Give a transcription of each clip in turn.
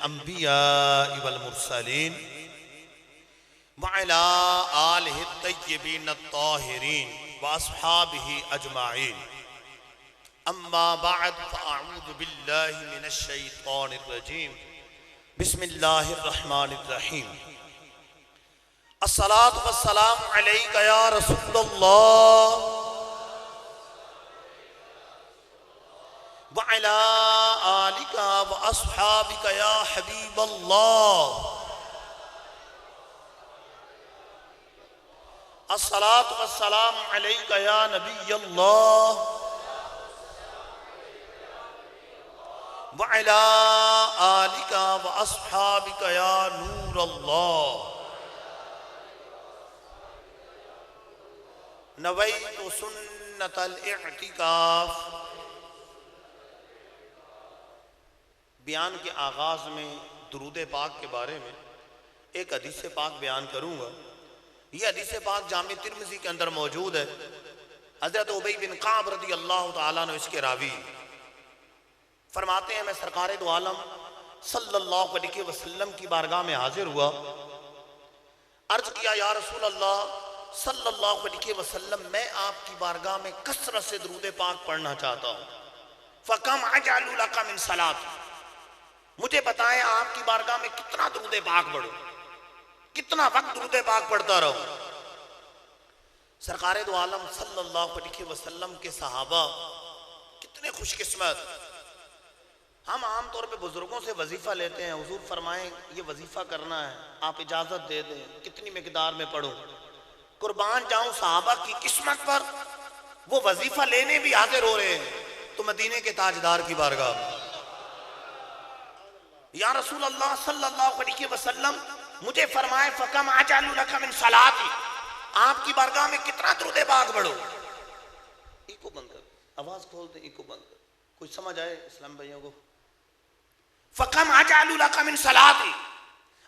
अंबिया वल मुरसलीन व अला आलिहि तय्यबीन अत्ताहिरीन व अस्हाबिही अजमाइन। अम्मा बअद फ़अऊज़ु बिल्लाहि मिनश शैतानिर रजीम। बिस्मिल्लाहिर रहमानिर रहीम। अस्सलातु वस्सलामु अलैका या रसूलल्लाह व अला आलिका व अस्हाबिका या हबीबल्लाह। अस्सलातु वस्सलामु अलैका या नबियल्लाह व अला आलिका व अस्हाबिका या नूरल्लाह। नवैतु सुन्नतल इअ्तिकाफ। बयान के आगाज में दुरूद पाक के बारे में एक हदीस पाक बयान करूंगा। यह हदीस पाक जामे तिर्मिज़ी के अंदर मौजूद है। हज़रत उबई बिन काब रज़ी अल्लाह तआला अन्हु इसके रावी फरमाते हैं, मैं सरकार दो आलम सल्लल्लाहु अलैहि वसल्लम की बारगाह में हाजिर हुआ। अर्ज किया, या रसूल अल्लाह सल्लल्लाहु अलैहि वसल्लम, मैं आपकी बारगाह में कसरत से दुरूद पाक पढ़ना चाहता हूँ। फ़कम अजअलु लका मिन सलात, मुझे बताएं आपकी बारगाह में कितना दुरूद पाक पढ़ूं, कितना वक्त दुरूद पाक पढ़ता रहूं। सरकार दो आलम सल्लल्लाहु अलैहि वसल्लम के सहाबा कितने खुशकिस्मत। हम आमतौर पे बुजुर्गों से वजीफा लेते हैं, हुजूर फरमाएं ये वजीफा करना है, आप इजाजत दे दें, कितनी मिकदार में पढ़ूं। कुर्बान जाऊं सहाबा की किस्मत पर, वो वजीफा लेने भी हाजिर हो रहे हैं तो मदीने के ताजदार की बारगाह में, या रसूल अल्लाह सल्लल्लाहु अलैहि वसल्लम, मुझे फरमाए फ़कम अजअलु लका मिन सलाती, आपकी बारगाह में कितना दुरूद पाक पढ़ो। इको बंद कर, आवाज खोल दे, इको बंद कर, कुछ समझ आए इस्लाम भाइयों को। फ़कम अजअलु लका मिन सलाती,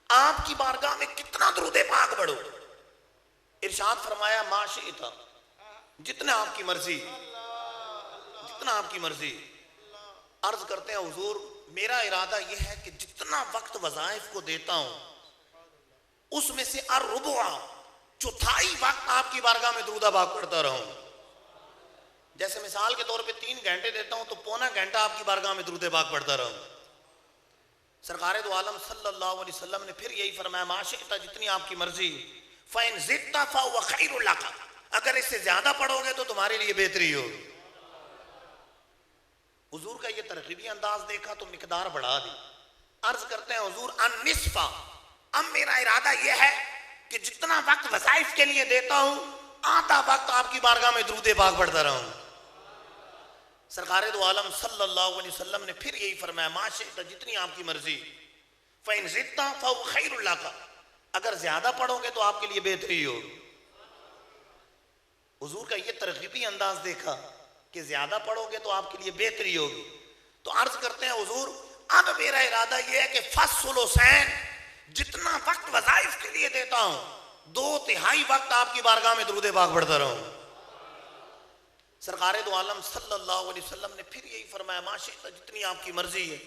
आपकी बारगाह में कितना दुरूद पाक पढ़ो। इरशाद फरमाया, माशिता, जितना आपकी मर्जी, जितना आपकी मर्जी। अर्ज करते हैं, हुजूर मेरा इरादा यह है कि जितना वक्त वज़ाइफ को देता हूं उसमें से अर्रुबुआ, चौथाई वक्त आपकी बारगाह में दुरूद पाक पढ़ता रहूं। जैसे मिसाल के तौर पे 3 घंटे देता हूं तो पौना घंटा आपकी बारगाह में दुरूद पाक पढ़ता रहूं। सरकार दो आलम सल्लल्लाहु अलैहि वसल्लम ने फिर यही फरमाया, माशिता, जितनी आपकी मर्जी। फ़इन ज़िदता फ़हुव खैरुल लका, अगर इससे ज्यादा पढ़ोगे तो तुम्हारे लिए बेहतरी होगी। हुजूर का ये तरकीबी अंदाज देखा तो मिकदार बढ़ा दी। अर्ज करते हैं, हुजूर अन-निस्फ़ा, अब मेरा इरादा यह है कि जितना वक्त वज़ाइफ के लिए देता हूं आधा वक्त आपकी बारगाह में दुरूद पाक पढ़ता रहूं। सरकार दो आलम सल्लल्लाहु अलैहि वसल्लम ने फिर यही फरमाया, माशिता, जितनी आपकी मर्जी। फ़इन ज़िदता फ़हुव खैरुल लका, अगर ज्यादा पढ़ोगे तो आपके लिए बेहतरी होगी। हुजूर का ये तरकीबी अंदाज देखा कि ज्यादा पढ़ोगे तो आपके लिए बेहतरी होगी। तो अर्ज करते हैं, हुजूर अब मेरा इरादा यह है कि फ़स्लुसैन, जितना वक्त वज़ाइफ के लिए देता हूं 2/3 वक्त आपकी बारगाह में दुरूद पाक पढ़ता रहूं। सरकार दो आलम सल्लल्लाहु अलैहि वसल्लम ने फिर यही फरमाया, माशिता, जितनी आपकी मर्जी है।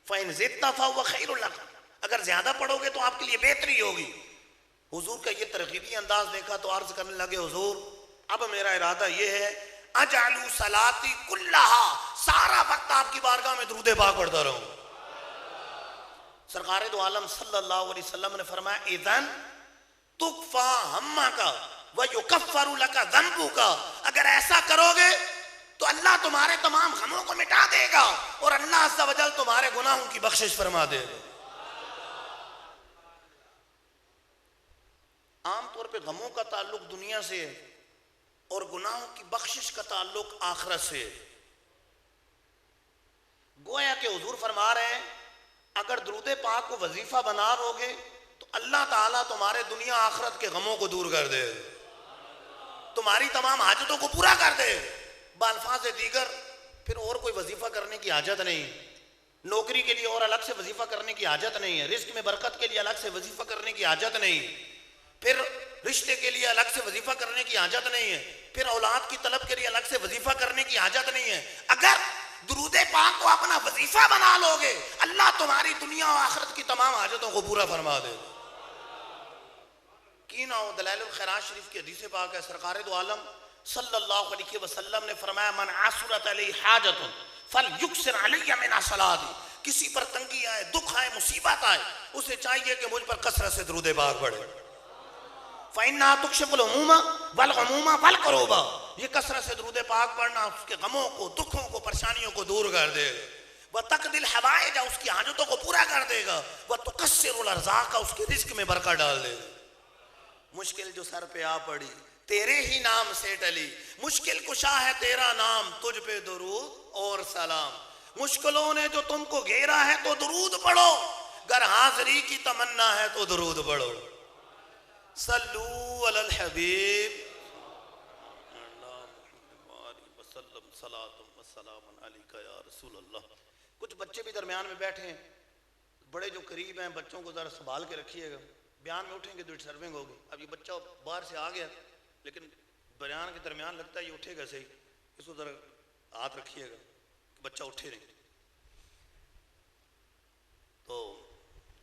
फ़इन ज़िदता फ़हुव खैरुल लका, अगर ज्यादा पढ़ोगे तो आपके लिए बेहतरी होगी। हुजूर का ये तरकीबी अंदाज देखा तो अर्ज करने लगे, हुजूर अब मेरा इरादा ये है, अजअलु सलाती कुल्लहा, सारा वक्त आपकी बारगाह में दुरूद पाक पढ़ता रहूं। सरकार दो आलम सल्लल्लाहु अलैहि वसल्लम ने फरमाया, इज़न तुकफा हम्मका व युकफ्फरु लका ज़न्बुका, अगर ऐसा करोगे तो अल्लाह तुम्हारे तमाम गमों को मिटा देगा और अल्लाह अज़्ज़ा व जल तुम्हारे गुनाहों की बख्शिश फरमा देगा। आमतौर पे गमों का ताल्लुक दुनिया से है और गुनाहों की बख्शिश का ताल्लुक आखिरत से है। गोया के हुजूर फरमा रहे हैं, अगर दुरूद पाक को वजीफा बना लोगे तो अल्लाह ताला तुम्हारे दुनिया आखिरत के गमों को दूर कर दे, तुम्हारी तमाम हाजतों को पूरा कर दे। बाल्फाज दीगर फिर और कोई वजीफा करने की हाजत नहीं, नौकरी के लिए और अलग से वजीफा करने की हाजत नहीं है, रिस्क में बरकत के लिए अलग से वजीफा करने की हाजत नहीं, फिर रिश्ते के लिए अलग से वजीफा करने की हाजत नहीं है, फिर औलाद की तलब के लिए अलग से वजीफा करने की हाजत नहीं है। अगर दुरूदे पाक को अपना वजीफा बना लोगे, अल्लाह तुम्हारी दुनिया और आखिरत की तमाम हाजतों को पूरा फरमा देगा। की ना हो दलाइलुल खैरात शरीफ की हदीस पाक है, सरकार दो आलम सल्लल्लाहु अलैहि वसल्लम ने फरमाया, मन आसुरत अलैहि हाजतुन फलयुक्सिर अलैया मिन सलाती, किसी पर तंगी आए, दुख आए, मुसीबत आए, उसे चाहिए कि मुझ पर कसरत से दुरूद पाक पढ़े। फ़इन्ना तुक्शिफुल हुमूमा वल गमूमा वल कुरूबा, ये कसरत से दुरूद पाक पढ़ना उसके गमों को, दुखों को, परेशानियों को दूर कर देगा। वह तकदिल हवाइज, उसकी हाजतों को पूरा कर देगा। वह तुकस्सिरुल अर्ज़ाक़, उसके रिज़्क़ में बरकत डाल देगा। मुश्किल जो सर पे आ पड़ी तेरे ही नाम से टली, मुश्किल कुशा है तेरा नाम, तुझ पे दुरूद और सलाम। मुश्किलों ने जो तुमको घेरा है तो दुरूद पढ़ो, गर हाजिरी की तमन्ना है तो दुरूद पढ़ो। सल्लू अलल हबीब या रसूल अल्लाह। कुछ बच्चे भी दरमियान में बैठे हैं, बड़े जो करीब हैं बच्चों को जरा संभाल के रखिएगा। बयान में उठेंगे तो डिस्टर्बिंग होगी। अब ये बच्चा बाहर से आ गया लेकिन बयान के दरमियान लगता है ये उठेगा सही, इसको जरा हाथ रखिएगा कि बच्चा उठे नहीं। तो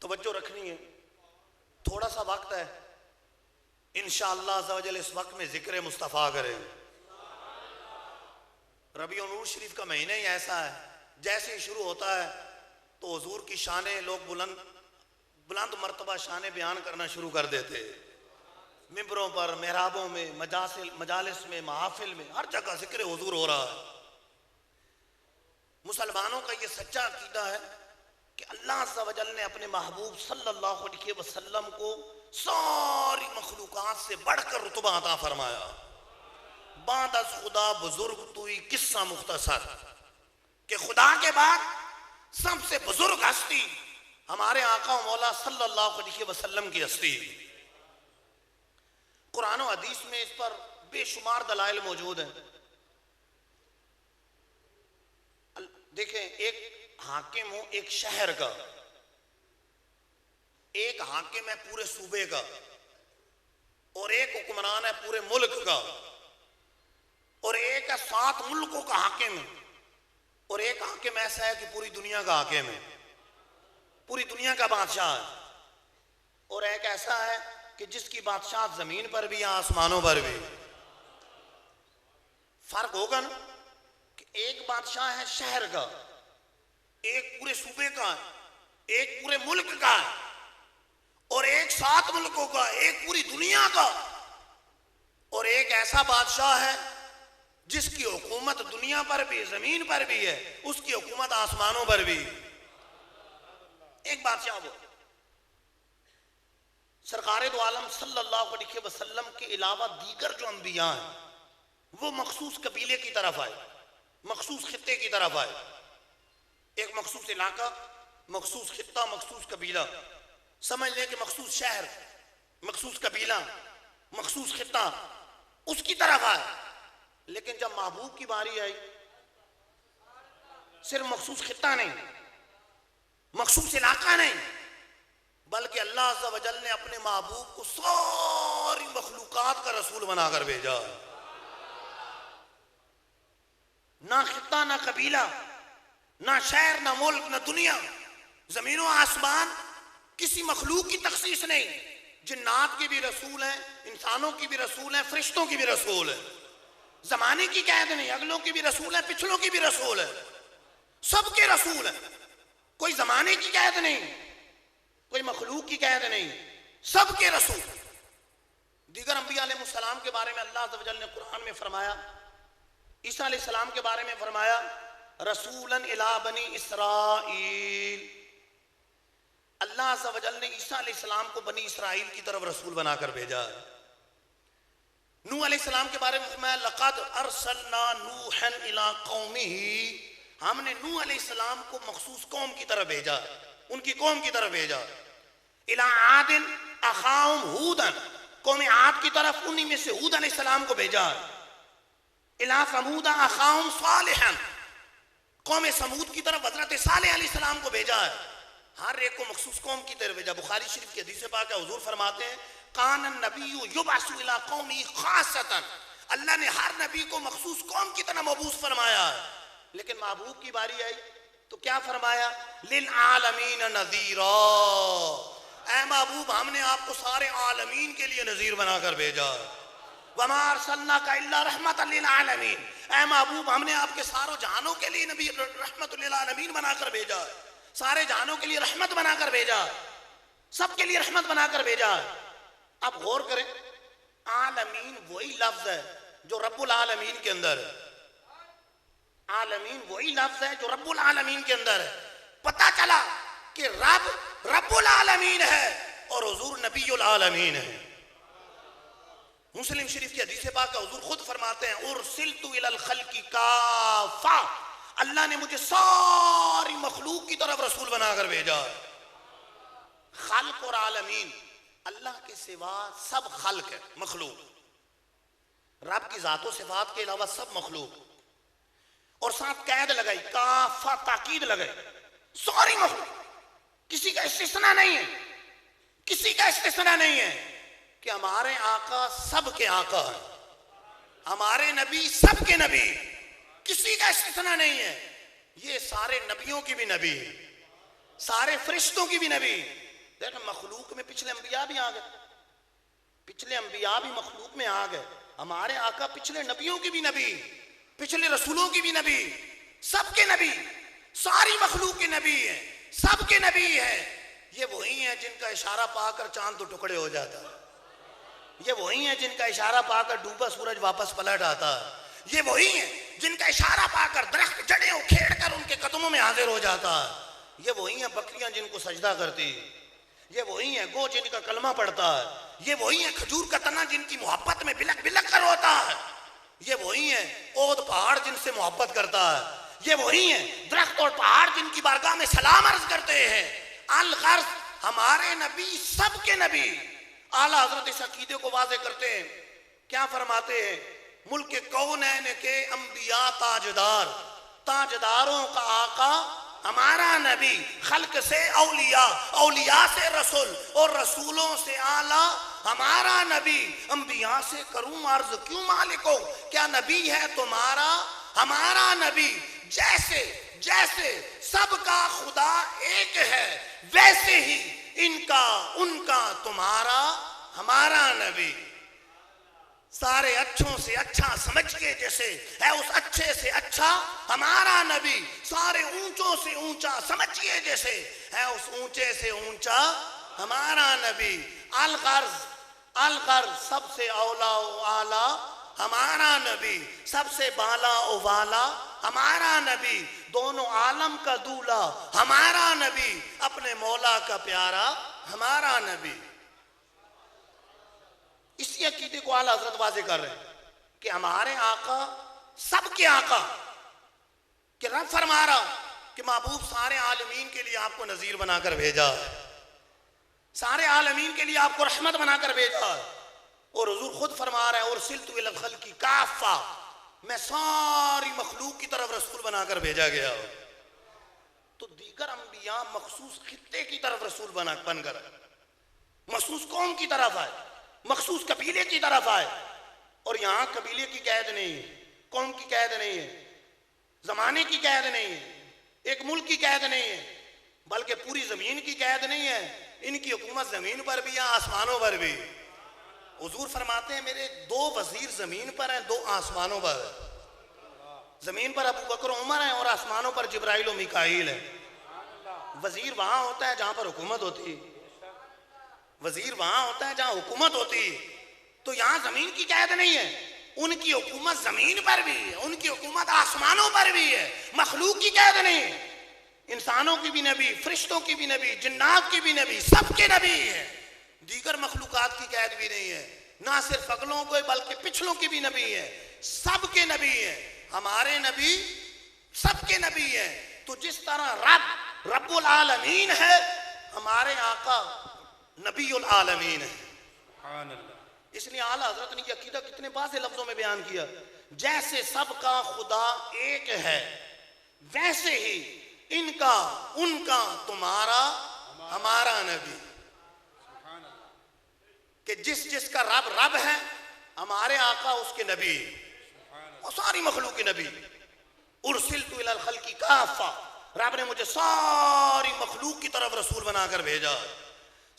तवज्जो रखनी है, थोड़ा सा वक्त है, इंशाअल्लाह अज़्ज़ा वजल इस वक्त में जिक्र मुस्तफ़ा करेंगे। रबीउल नूर शरीफ का महीना ही ऐसा है, जैसे ही शुरू होता है तो हुजूर की शाने लोग बुलंद मर्तबा शाने बयान करना शुरू कर देते। मिंबरों पर, मेहराबों में, मजालिस में, महफिल में, हर जगह जिक्र हुजूर हो रहा है। मुसलमानों का ये सच्चा अकीदा है कि अल्लाह अज़्ज़ा वजल ने अपने महबूब सल्लल्लाहु अलैहि वसल्लम को सारी मखलूकात से बढ़कर रुतबा अता फरमाया। बाद अज़ खुदा बुजुर्ग तुई किस्सा मुख्तसर, कि खुदा के बाद सबसे बुजुर्ग हस्ती हमारे आका मौला सल्लल्लाहु अलैहि वसल्लम की हस्ती। कुरान और हदीस में इस पर बेशुमार दलाइल मौजूद हैं। देखें, एक हाकिम हो एक शहर का, एक हाकिम है पूरे सूबे का, और एक हुक्मरान है पूरे मुल्क का, और एक है 7 मुल्कों का हाकिम है, और एक हाकिम ऐसा है कि पूरी दुनिया का हाकिम है, पूरी दुनिया का बादशाह है, और एक ऐसा है कि जिसकी बादशाह जमीन पर भी या आसमानों पर भी। फर्क होगा ना कि एक बादशाह है शहर का, एक पूरे सूबे का, एक पूरे मुल्क का, और एक 7 मुल्कों का, एक पूरी दुनिया का, और एक ऐसा बादशाह है जिसकी हुकूमत दुनिया पर भी, जमीन पर भी है, उसकी हुकूमत आसमानों पर भी। एक बादशाह वो सरकार दो आलम सल्लल्लाहु अलैहि वसल्लम के अलावा दीगर जो अंबिया हैं वो मखसूस कबीले की तरफ आए, मखसूस खित्ते की तरफ आए। एक मखसूस इलाका, मखसूस खित्ता, मखसूस कबीला, समझ लें कि मखसूस शहर, मखसूस कबीला, मखसूस खित्ता, उसकी तरफ आए। लेकिन जब महबूब की बारी आई, सिर्फ मखसूस खित्ता नहीं, मखसूस इलाका नहीं, बल्कि अल्लाह अज़्ज़ा वजल ने अपने महबूब को सारी मखलूकात का रसूल बनाकर भेजा। ना खित्ता, ना कबीला, ना शहर, ना मुल्क, ना दुनिया, जमीनों आसमान, किसी मखलूक की तखसीस नहीं। जिन्नात के भी रसूल हैं, इंसानों की भी रसूल हैं, फरिश्तों की भी रसूल है। जमाने की कैद नहीं, अगलों की भी रसूल है, पिछलों की भी रसूल है, सबके रसूल है। कोई जमाने की कैद नहीं, कोई मखलूक की कैद नहीं, सबके रसूल। दीगर अंबिया अलैहिस्सलाम के बारे में अल्लाह अज़्ज़ा वजल ने कुरान में फरमाया, ईसा अलैहिस्सलाम के बारे में फरमाया, रसूलन इला बनी इसराइल। अल्लाह अज़्ज़ा वजल ने ईसा अलैहिस्सलाम को बनी इसराइल की तरफ रसूल बनाकर भेजा है। नूह अलैहिस्सलाम के बारे में फरमाया, लक़द अरसलना नूहन इला कौमिही, हमने नूह अलैहिस्सलाम को मखसूस कौम की तरफ भेजा, उनकी कौम की तरफ भेजा। इला आदिन अखाउम हूदन, कौम आद की तरफ उन्हीं में से हूद अलैहिस्सलाम को भेजा। इला समूद अखाउम सालिहन, कौम समूद की तरफ हजरत सालेह अलैहिस्सलाम को भेजा है। हर एक को मखसूस कौम की तरफ भेजा। बुखारी शरीफ की हदीस पाक है, हुजूर फरमाते हैं, कान नबी युबअसु इला कौमी खासतन, अल्लाह ने हर नबी को मखसूस कौम की तरह मबूस फरमाया है। लेकिन महबूब की बारी आई तो क्या फरमाया, लिल आलमीन नज़ीरा, ऐ महबूब हमने आपको सारे आलमीन के लिए नज़ीर बनाकर भेजा। वमा अरसलनाका इल्ला रहमतल लिल आलमीन, ऐ महबूब हमने आपके सारों जहानों के लिए नबी रहमतुल लिल आलमीन बनाकर भेजा, सारे जहानों के लिए रहमत बनाकर भेजा, सबके लिए रहमत बनाकर भेजा। अब गौर करें, आलमीन वही लफ्ज है जो रब्बुल आलमीन के अंदर है, आलमीन वही लफ्ज है जो रब्बुल आलमीन के अंदर है। पता चला कि रब रब्बुल आलमीन है और हुजूर नबीयुल आलमीन है। मुस्लिम शरीफ की हदीस पाक का हुजूर खुद फरमाते हैं, उरसिलतु इलल खल्की काफा, अल्लाह ने मुझे सारी मखलूक की तरफ रसूल बनाकर भेजा। खल्क और आलमीन, अल्लाह के सिवा सब खल्क है, मखलूक, रब की जातो सिफात के अलावा सब मखलूक। और साथ कैद लगाई, काफा ताकीद लगाई, सारी मखलूक, किसी का इस्तिस्ना नहीं है, किसी का इस्तिस्ना नहीं है कि हमारे आका सबके आका है, हमारे नबी सबके नबी, किसी का इस्तिस्ना नहीं है। ये सारे नबियों की भी नबी, सारे फरिश्तों की भी नबी। देखो मखलूक में पिछले अंबिया भी आ गए, पिछले अंबिया भी मखलूक में आ गए, हमारे आका पिछले नबियों की भी नबी, पिछले रसूलों की भी नबी, सबके नबी, सारी मखलूक के नबी है, सबके नबी है। ये वही है जिनका इशारा पाकर चांद तो टुकड़े हो जाता है, ये वही है जिनका इशारा पाकर डूबा सूरज वापस पलट आता है, ये वही है जिनका इशारा पाकर दरख्त जड़ें उखेड़ कर उनके कदमों में हाजिर हो जाता है, ये वही है बकरियां जिनको सजदा करती, ये वही है गो जिनका कलमा पड़ता है, ये वही है खजूर का तना जिनकी मोहब्बत में बिलक बिलक कर होता है, ये वही है ओद पहाड़ जिनसे मोहब्बत करता है, ये वही है दरख्त और पहाड़ जिनकी बारगाह में सलाम अर्ज करते हैं। अल गर्ज हमारे नबी सबके नबी। आला हजरत इस अकीदे को वाज़े करते हैं, क्या फरमाते हैं, मुल्क कौनैन के अंबिया ताजदार, ताजदारों का आका हमारा नबी, खल्क से औलिया, औलिया से रसूल और रसूलों से आला हमारा नबी। अंबिया से करूं अर्ज क्यों मालिको, क्या नबी है तुम्हारा हमारा नबी। जैसे जैसे सबका खुदा एक है, वैसे ही इनका उनका तुम्हारा हमारा नबी। सारे अच्छों से अच्छा समझ के जैसे है उस अच्छे से अच्छा हमारा नबी, सारे ऊंचों से ऊंचा समझिए जैसे है उस ऊंचे से ऊंचा हमारा नबी। अल गर्ज सबसे औला आला हमारा नबी, सबसे बाला उवाला हमारा नबी, दोनों आलम का दूल्हा हमारा नबी, अपने मौला का प्यारा हमारा नबी। इसी अकीदे को आला हजरत वाज़े कर रहे हैं कि हमारे आका सबके आका, कि रब फरमा रहा कि महबूब सारे आलमीन के लिए आपको नजीर बनाकर भेजा है, सारे आलमीन के लिए आपको रहमत बनाकर भेजा है। और हुजूर खुद फरमा रहे हैं, और सिलतु इलल खल्की काफा, मैं सारी मखलूक की तरफ रसूल बनाकर भेजा गया हूं। तो दीगर अंबिया मखसूस खित्ते की तरफ रसूल बनकर, मखसूस कौम की तरफ आए, मखसूस कबीले की तरफ आए। और यहां कबीले की कैद नहीं है, कौम की कैद नहीं है, जमाने की कैद नहीं है, एक मुल्क की कैद नहीं है, बल्कि पूरी जमीन की कैद नहीं है। इनकी हुकूमत जमीन पर भी है, आसमानों पर भी। हुजूर फरमाते हैं मेरे दो वजीर जमीन पर हैं, दो आसमानों पर है। जमीन पर अबू बकर उमर है और आसमानों पर जिब्राइल और मिकाईल है। वजीर वहां होता है जहां पर हुकूमत होती है, वजीर वहां होता है जहां हुकूमत होती है। तो यहां जमीन की कैद नहीं है, उनकी हुकूमत जमीन पर भी है, उनकी हुकूमत आसमानों पर भी है। मखलूक की कैद नहीं है, इंसानों की भी नबी, फरिश्तों की भी नबी, जिन्नात की भी नबी, सबके नबी है। दीगर मखलूकात की कैद भी नहीं है, ना सिर्फ अगलों को बल्कि पिछलों की भी नबी है, सबके नबी है। हमारे नबी सबके नबी है। तो जिस तरह रब्बुल आलमीन है, हमारे आका नबीउल आलमीन है। इसलिए आला हजरत ने यह अकीदा कितने वाज़ेह लफ्जों में बयान किया, जैसे सबका खुदा एक है वैसे ही इनका उनका तुम्हारा हमारा नबी। कि जिस जिसका रब है, हमारे आका उसके नबी और सारी मखलूक के नबी। उर्सिलतु इलल खल्क़ि काफ़ा, रब ने मुझे सारी मखलूक की तरफ रसूल बनाकर भेजा,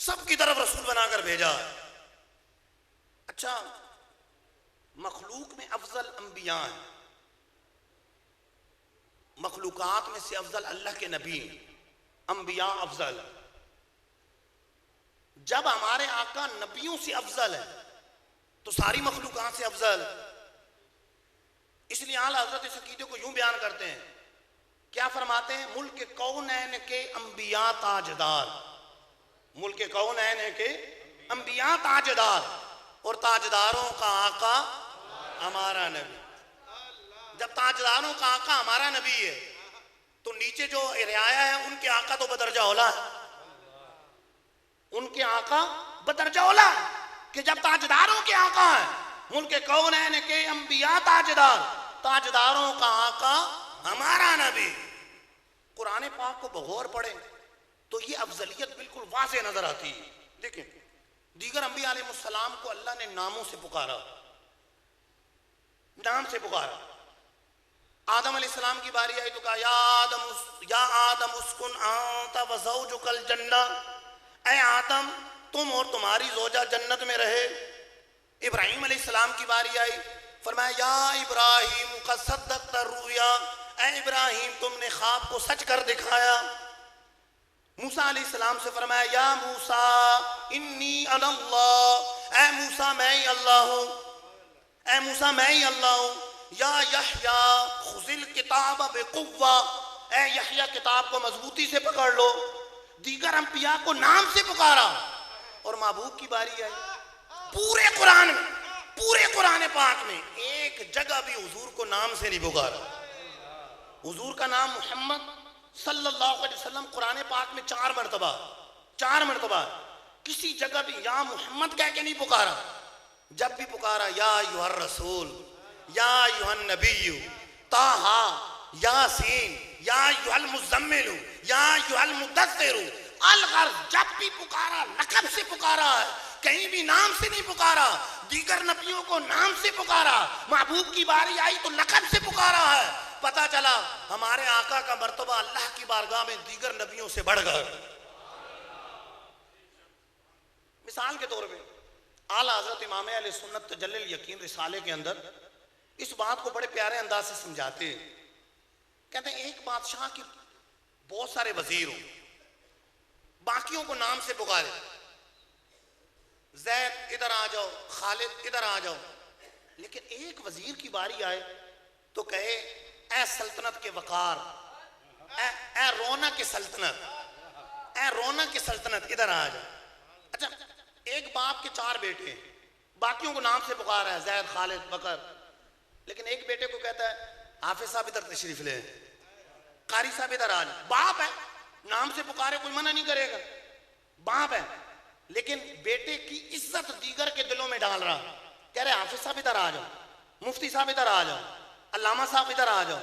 सबकी तरफ रसूल बनाकर भेजा। अच्छा, मखलूक में अफजल अंबिया है, मखलूकात में से अफजल अल्लाह के नबी, अंबिया अफजल। जब हमारे आका नबियों से अफजल है तो सारी मखलूकात से अफजल। इसलिए आला हजरत इस अकीदे को यूं बयान करते हैं, क्या फरमाते हैं? मुल्क कौनैन के अंबिया ताजदार, मुल्क कौनैन के अंबिया ताजदार, और ताजदारों का आका हमारा नबी। जब ताजदारों का आका हमारा नबी है तो नीचे जो रियाया है उनके आका तो बदरजा औला है, उनके आका बदरजा औला है कि जब ताजदारों के आका है, मुल्क कौनैन के अंबिया ताजदार, ताजदारों का आका हमारा नबी। कुरान पाक को बगौर पढ़े तो ये अफजलियत बिल्कुल वाज़े नजर आती है। देखें, दीगर अंबिया अलैहिस्सलाम को अल्लाह ने नामों से पुकारा, नाम से पुकारा। आदम अलैहिस्सलाम की बारी आई तो कहा या आदम उस्कुन अंत व ज़ौजुकल जन्ना, ऐ आदम तुम और तुम्हारी जोजा जन्नत में रहे। इब्राहिम अलैहिस्सलाम की बारी आई, फरमाया या इब्राहिम क़द सद्दक़्ता रुया, ऐ इब्राहिम तुमने ख्वाब को सच कर दिखाया। मूसा अलैहिस्सलाम से फरमाया या मूसा इन्नी अनल्लाह, ऐ मूसा मैं ही अल्लाह हूँ, ऐ मूसा मैं ही अल्लाह हूँ। या यहया खुज़िल किताब बिक़ुव्वा, ऐ यहया किताब को मजबूती से पकड़ लो। दीगर अंबिया को नाम से पुकारा। और महबूब की बारी आई, पूरे कुरान में, पूरे कुरान पाक में एक जगह भी हुजूर को नाम से नहीं पुकारा। हुजूर का नाम मोहम्मद सल्लल्लाहु अलैहि वसल्लम कुरान पाक में 4 मरतबा, किसी जगह भी या मोहम्मद कह के नहीं पुकारा। जब भी पुकारा या अय्युहर रसूल, या अय्युहन नबिय्यु, ताहा, यासीन, या अय्युहल मुज़म्मिल, या अय्युहल मुद्दस्सिर, अलगर्ज जब भी पुकारा लक़ब से पुकारा है, कहीं भी नाम से नहीं पुकारा। दीगर नबियों को नाम से पुकारा, महबूब की बारी आई तो लक़ब से पुकारा है। पता चला हमारे आका का मर्तबा अल्लाह की बारगाह में दीगर नबियों से बढ़ गया। मिसाल के तौर पे आला हजरत इमाम अहले सुन्नत तजल्लुल यकीन रिसाले के अंदर इस बात को बड़े प्यारे अंदाज से समझाते हैं। कहते हैं एक बादशाह के बहुत सारे वजीर हों, बाकियों को नाम से पुकारे, जैद इधर आ जाओ, खालिद इधर आ जाओ, लेकिन एक वजीर की बारी आए तो कहे ए सल्तनत के वकार, ए रौनक के सल्तनत, ए रौनक के सल्तनत इधर आ जाओ। अच्छा, एक बाप के 4 बेटे हैं, बाकियों को नाम से पुकारा है जैद खालिद बकर, लेकिन एक बेटे को कहता है हाफिज साहब इधर तशरीफ ले, कारी साहब इधर आ जाओ। बाप है, नाम से पुकारे कोई मना नहीं करेगा, बाप है, लेकिन बेटे की इज्जत दीगर के दिलों में डाल रहा, कह रहे हाफिज साहब इधर आ जाओ, मुफ्ती साहब इधर आ जाओ, अल्लामा साहब इधर आ जाओ,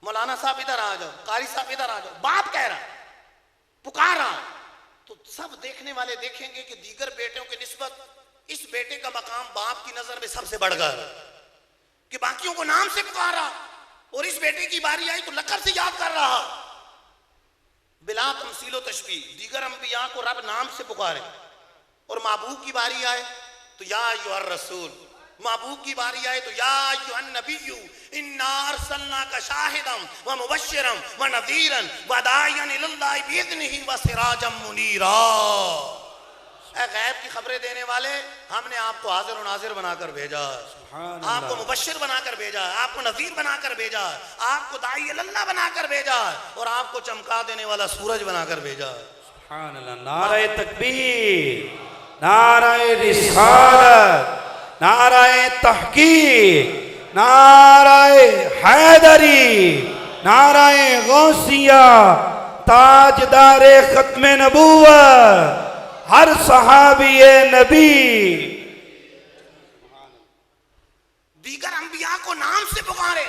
मौलाना साहब इधर आ जाओ, कारी साहब इधर आ जाओ। बाप कह रहा, पुकार रहा, तो सब देखने वाले देखेंगे कि दीगर बेटों की निस्बत इस बेटे का मकाम बाप की नजर में सबसे बढ़ गया कि बाकियों को नाम से पुकार रहा, और इस बेटे की बारी आई तो लक़ब से याद कर रहा। बिला तमसीलो तशबीह, दीगर अंबिया को रब नाम से पुकारे, और महबूब की बारी आए तो या अय्युहर रसूल, महबूब की बारी आए तो या अय्युहन नबिय्यु इन्ना अरसलनाका शाहिदन व मुबश्शिरन व नज़ीरन व दाइयन इलल्लाहि बिइज़निहि व सिराजम मुनीरा। ऐ गैब की खबरें देने वाले, हमने आपको हाजिर और नाजिर बनाकर भेजा, आपको मुबश्शिर बनाकर भेजा, आपको नज़ीर बनाकर भेजा, आपको दाई इलल्लाह बनाकर भेजा, और आपको चमका देने वाला सूरज बनाकर भेजा। सुभान अल्लाह। नारे तकबीर, नारे रिसालत, नाराए तहकीक, नाराए हैदरी, नाराए गौसिया, ताजदारे खत्मे नबूवत, हर सहाबी नबी। दीगर अंबिया को नाम से पुकारे,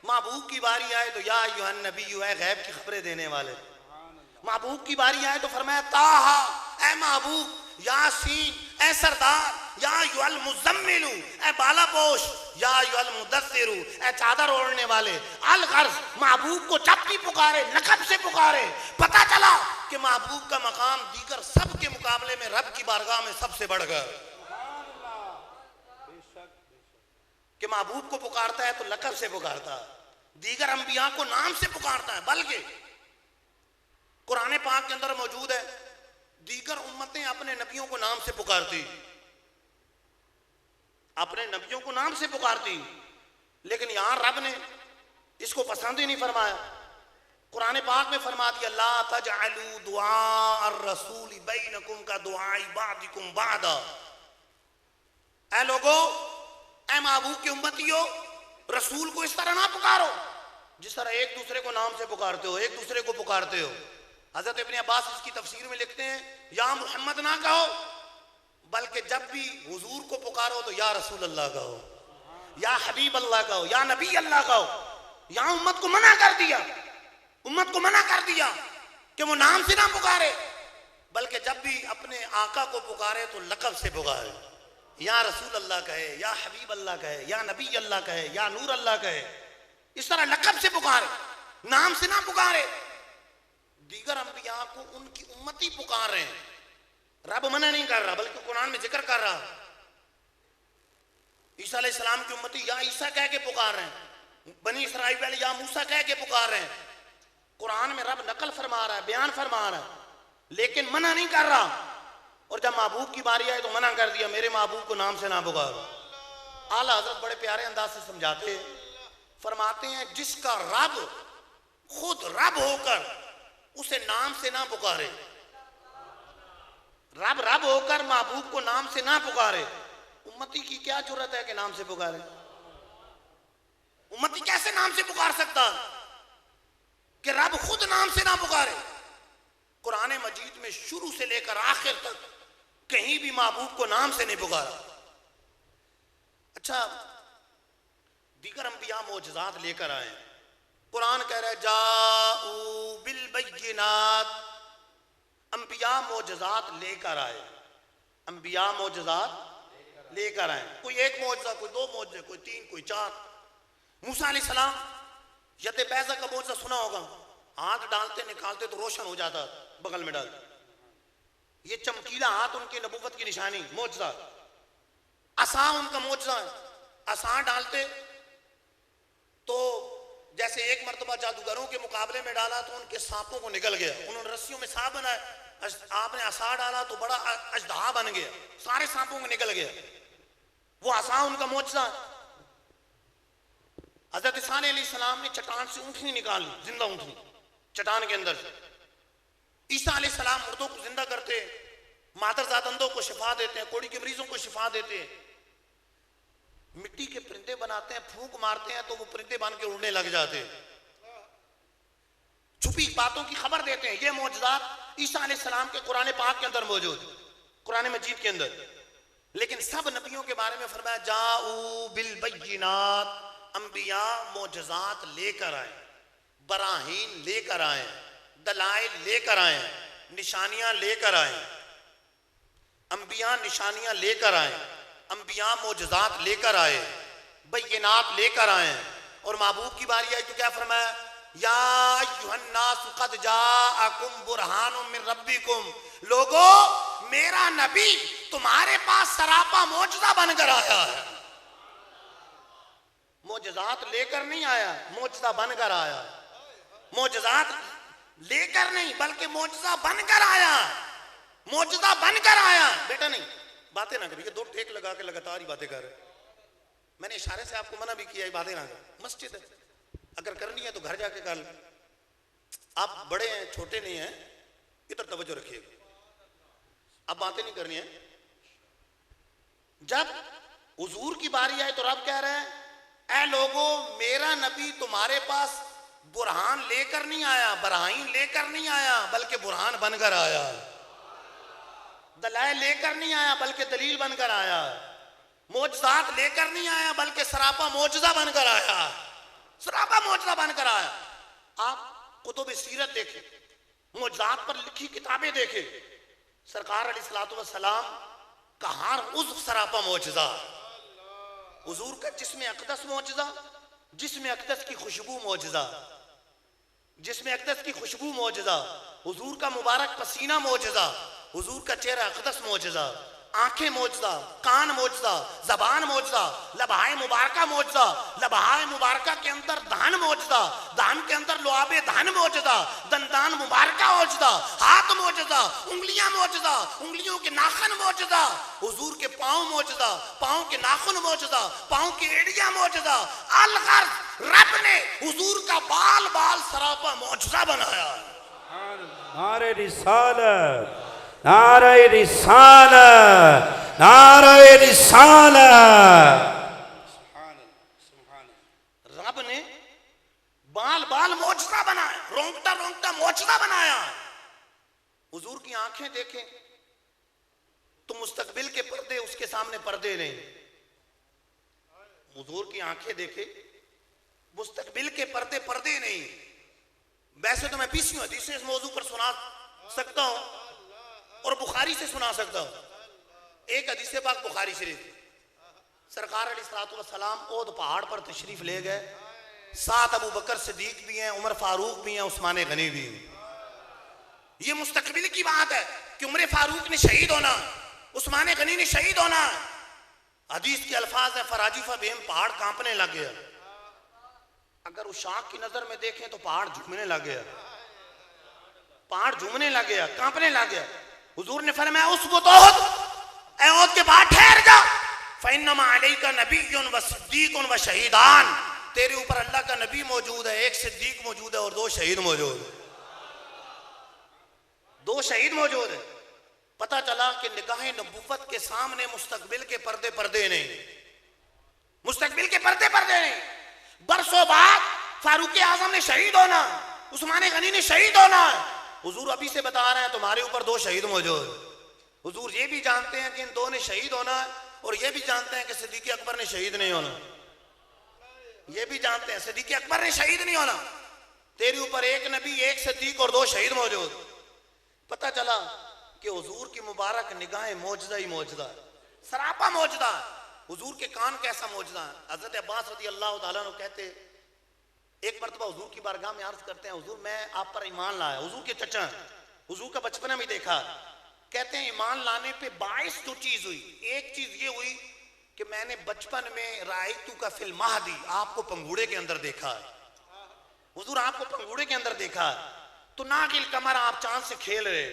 महबूब की बारी आए तो या अय्युहन नबिय्यु, है गैब की खबरें देने वाले। महबूब की बारी आए तो फरमाया ताहा, ऐ महबूब, यासीन, ऐ सरदार, या युअल मुज़म्मिलु, ए बाला पोश, या युअल मुदस्सिरु, ए चादर ओढ़ने वाले। अल गर्ज, महबूब को जब भी पुकारे लक़ब से पुकारे। पता चला कि महबूब का मकाम दीगर सब के मुकाबले में रब की बारगाह में सबसे बढ़ गया। कि महबूब को पुकारता है तो लक़ब से पुकारता है, दीगर अंबिया को नाम से पुकारता है। बल्कि कुरान पाक के अंदर मौजूद है, दीगर उम्मतें अपने नबियों को नाम से पुकारती, अपने नबियों को नाम से पुकारती, लेकिन यहां रब ने इसको पसंद ही नहीं फरमाया। कुरान पाक में फरमा दिया, ला तजअलू दुआ अर्रसूल बैनकुम का दुआई बादिकुम बादा। ऐ लोगो, ऐ महबूब की उम्मतियों, रसूल को इस तरह ना पुकारो जिस तरह एक दूसरे को नाम से पुकारते हो, एक दूसरे को पुकारते हो। हजरत इब्ने अब्बास इसकी तफसीर में लिखते हैं, या मोहम्मद ना कहो, बल्कि जब भी हुजूर को पुकारो तो या रसूल अल्लाह कहो, या हबीब अल्लाह कहो, या नबी अल्लाह कहो। यहां उम्मत को मना कर दिया, उम्मत को मना कर दिया कि वो नाम से ना पुकारे, बल्कि जब भी अपने आका को पुकारे तो लक़ब से पुकारे। या रसूल अल्लाह कहे, या हबीब अल्लाह कहे, या नबी अल्लाह कहे, या नूर अल्लाह कहे। इस तरह लक़ब से पुकारे, नाम से ना पुकारे। दीगर अंबिया को उनकी उम्मती पुकार रहे हैं, रब मना नहीं कर रहा, बल्कि कुरान में जिक्र कर रहा। ईसा अलैहिस्सलाम की उम्मती या ईसा कह के पुकार रहे हैं, बनी इसराइल वाले या मूसा कह के पुकार रहे हैं। कुरान में रब नकल फरमा रहा है, बयान फरमा रहा है, लेकिन मना नहीं कर रहा। और जब महबूब की बारी आई तो मना कर दिया, मेरे महबूब को नाम से ना पुकारो। आला हजरत बड़े प्यारे अंदाज से समझाते हैं, फरमाते हैं जिसका रब खुद रब होकर उसे नाम से ना पुकारे, रब रब होकर महबूब को नाम से ना पुकारे, उम्मती की क्या जरूरत है कि नाम से पुकारे? उम्मती कैसे नाम से पुकार सकता कि रब खुद नाम से ना पुकारे? कुरान मजीद में शुरू से लेकर आखिर तक कहीं भी महबूब को नाम से नहीं पुकारा। अच्छा, दीगर अंबिया मोजज़ात लेकर आए। कुरान कह रहा है जाऊ बिल बय्यिनात, अंबिया मोजज़ात लेकर आए, अंबिया मोजज़ात लेकर आए। कोई एक मोजज़ा, कोई दो मोजज़े, कोई तीन, कोई चार। मूसा अलैहिस्सलाम यद बैज़ा का मोजज़ा सुना होगा, हाथ डालते निकालते तो रोशन हो जाता, बगल में डालते। ये चमकीला हाथ उनकी नबुव्वत की निशानी, मोजज़ा। असा उनका मोजज़ा है, असा डालते तो जैसे एक मर्तबा जादूगरों के मुकाबले में डाला तो उनके सांपों को निकल गया, उन्होंने रस्सियों में सांप बनाया। आपने असा डाला तो बड़ा अजदहा बन गया, सारे सांपों को निकल गया। वो असा उनका मोजज़ा। हज़रत सालेह अलैहिस्सलाम ने चट्टान से ऊँटनी निकाली, जिंदा ऊँटनी चट्टान के अंदर से। ईसा अलैहिस्सलाम मुर्दों को जिंदा करते, मादरजातंदों को शिफा देते हैं, कोड़ी के मरीजों को शिफा देते हैं। मिट्टी के परिंदे बनाते हैं, फूंक मारते हैं तो वो परिंदे बन के उड़ने लग जाते हैं। छुपी बातों की खबर देते हैं। ये मौजज़ात ईसा अलैहिस्सलाम के कुरान पाक के अंदर मौजूद, कुरान मजीद के अंदर। लेकिन सब नबियों के बारे में फरमाया जाऊ बिल बय्यिनात, अंबिया मौजज़ात लेकर आए, बराहीन लेकर आए, दलाइल लेकर आए, निशानियां लेकर आए। अंबिया निशानियां लेकर आए, अंबिया मौजज़ात लेकर आए, बय्यिनात लेकर आए। और महबूब की बारी आई तो क्या फरमाया, या अय्युहन्नास क़द जाअकुम बुरहानुम मिन रब्बिकुम, लोगो मेरा नबी तुम्हारे पास सरापा मौजज़ा बनकर आया है। मौजज़ात लेकर नहीं आया, मौजज़ा बनकर आया। मौजज़ात लेकर नहीं बल्कि मौजज़ा बनकर आया, मौजज़ा बनकर आया। बेटा नहीं बातें ना करिए, दो टेक लगा के लगातार ही बातें कर रहे। मैंने इशारे से आपको मना भी किया, बातें ना कर। मस्जिद है, अगर करनी है तो घर जाके कर। आप बड़े हैं, छोटे नहीं हैं, इधर तवज्जो रखिएगा। अब बातें नहीं करनी है। जब हुजूर की बारी आई तो रब कह रहे हैं, ऐ लोगों मेरा नबी तुम्हारे पास बुरहान लेकर नहीं आया, बराहीन लेकर नहीं आया, बल्कि बुरहान बनकर आया। दलाइल लेकर नहीं आया बल्कि दलील बनकर आया। मौजज़ात लेकर नहीं आया बल्कि सरापा मौजज़ा बनकर आया, सरापा मौजज़ा बनकर आया। आप कुतुब सीरत देखें, मौजज़ात पर लिखी किताबें देखें। सरकार अलैहिस्सलातु वस्सलाम कहार उज़्व सरापा मौजज़ा, हुजूर का जिस्म अक़दस मौजज़ा, जिस्म अक़दस की खुशबू मौजज़ा, जिस्म अक़दस की खुशबू मौजज़ा, हुजूर का मुबारक पसीना मौजज़ा, हुजूर का चेहरा अक़दस मौजज़ा, आंखें मौजज़ा, कान मौजज़ा, ज़बान मौजज़ा, लबहाए मुबारका मौजज़ा, लबहाए मुबारका के अंदर दान मौजज़ा, दान के अंदर लुआबे दान मौजज़ा, दंदान मुबारका मौजज़ा, हाथ मौजज़ा, उंगलियां मौजज़ा, उंगलियों के नाखून मौजज़ा, हुजूर के पाँव मौजज़ा, पाँव के नाखून मौजज़ा, पाँव की एड़ियां मौजज़ा। अलगर्ज रब ने हुजूर का बाल बाल सरापा मौजज़ा बनाया। नारे रिसालत, नारे रिसालत, नारे रिसालत। रब ने बाल बाल मौजज़ा बनाया, रोंगटा रोंगटा मौजज़ा बनाया। हुजूर की आंखें देखें तो मुस्तकबिल के पर्दे उसके सामने पर्दे नहीं। हुजूर की आंखें देखे मुस्तकबिल के पर्दे पर्दे नहीं। वैसे तो मैं 20 हदीसें इस मौजू पर सुना सकता हूं और बुखारी से सुना सकता हूं। एक हदीस पाक बुखारी शरीफ, सरकार अलैहिस्सलातु वस्सलाम ओद पहाड़ पर तशरीफ ले गए। साथ अबू बकर सिद्दीक भी हैं, उमर फारूक भी हैं, उस्मान गनी भी हैं। ये मुस्तकबिल की बात है कि उमर फारूक ने शहीद होना, उस्मान गनी ने शहीद होना। हदीस के अल्फाज है फराजीफा बेम, पहाड़ कांपने लग गया। अगर उस शाख की नजर में देखें तो पहाड़ झूमने लग गया, पहाड़ झूमने लग गया, कांपने लग गया। हुजूर ने फरमाया उसको तो ओद के बाद ठहर जा, फइन्नमा अलैका नबिय्युन व सिद्दीकुन व शहीदान। तेरे ऊपर अल्लाह का नबी मौजूद है, एक सिद्दीक मौजूद है और 2 शहीद मौजूद है। 2 शहीद मौजूद है। पता चला कि निगाहे नबुव्वत के सामने मुस्तकबिल के पर्दे पर्दे नहीं, मुस्तकबिल के पर्दे पर्दे नहीं। बरसों बाद फारूक आजम ने शहीद होना, उस्मान गनी ने शहीद होना। हुजूर अभी से बता रहे हैं तुम्हारे ऊपर 2 शहीद मौजूद। हुजूर ये भी जानते हैं कि इन 2 ने शहीद होना और ये भी जानते हैं कि सिद्दीक अकबर ने शहीद नहीं होना। ये भी जानते हैं सिद्दीक अकबर ने शहीद नहीं होना। तेरे ऊपर एक नबी, एक सिद्दीक और 2 शहीद मौजूद। पता चला कि हुजूर की मुबारक निगाहें मौजज़ा ही मौजज़ा, सरापा मौजज़ा। हुजूर के कान कैसा मौजज़ा है। हज़रत अब्बास रज़ी अल्लाह तआला अन्हु कहते, एक मरतबा हुजूर की बारगाह में अर्ज करते हैं, हुजूर मैं आप पर ईमान लाया। हुजूर के चचा, हुजूर का बचपना में देखा। कहते हैं ईमान लाने पे 22 जो चीज हुई, एक चीज ये हुई कि मैंने बचपन में रायतू का फिल महदी, आपको पंगूड़े के अंदर देखा। हुजूर आपको पंगूड़े के अंदर देखा तो नागिल कमर, आप चांद से खेल रहे।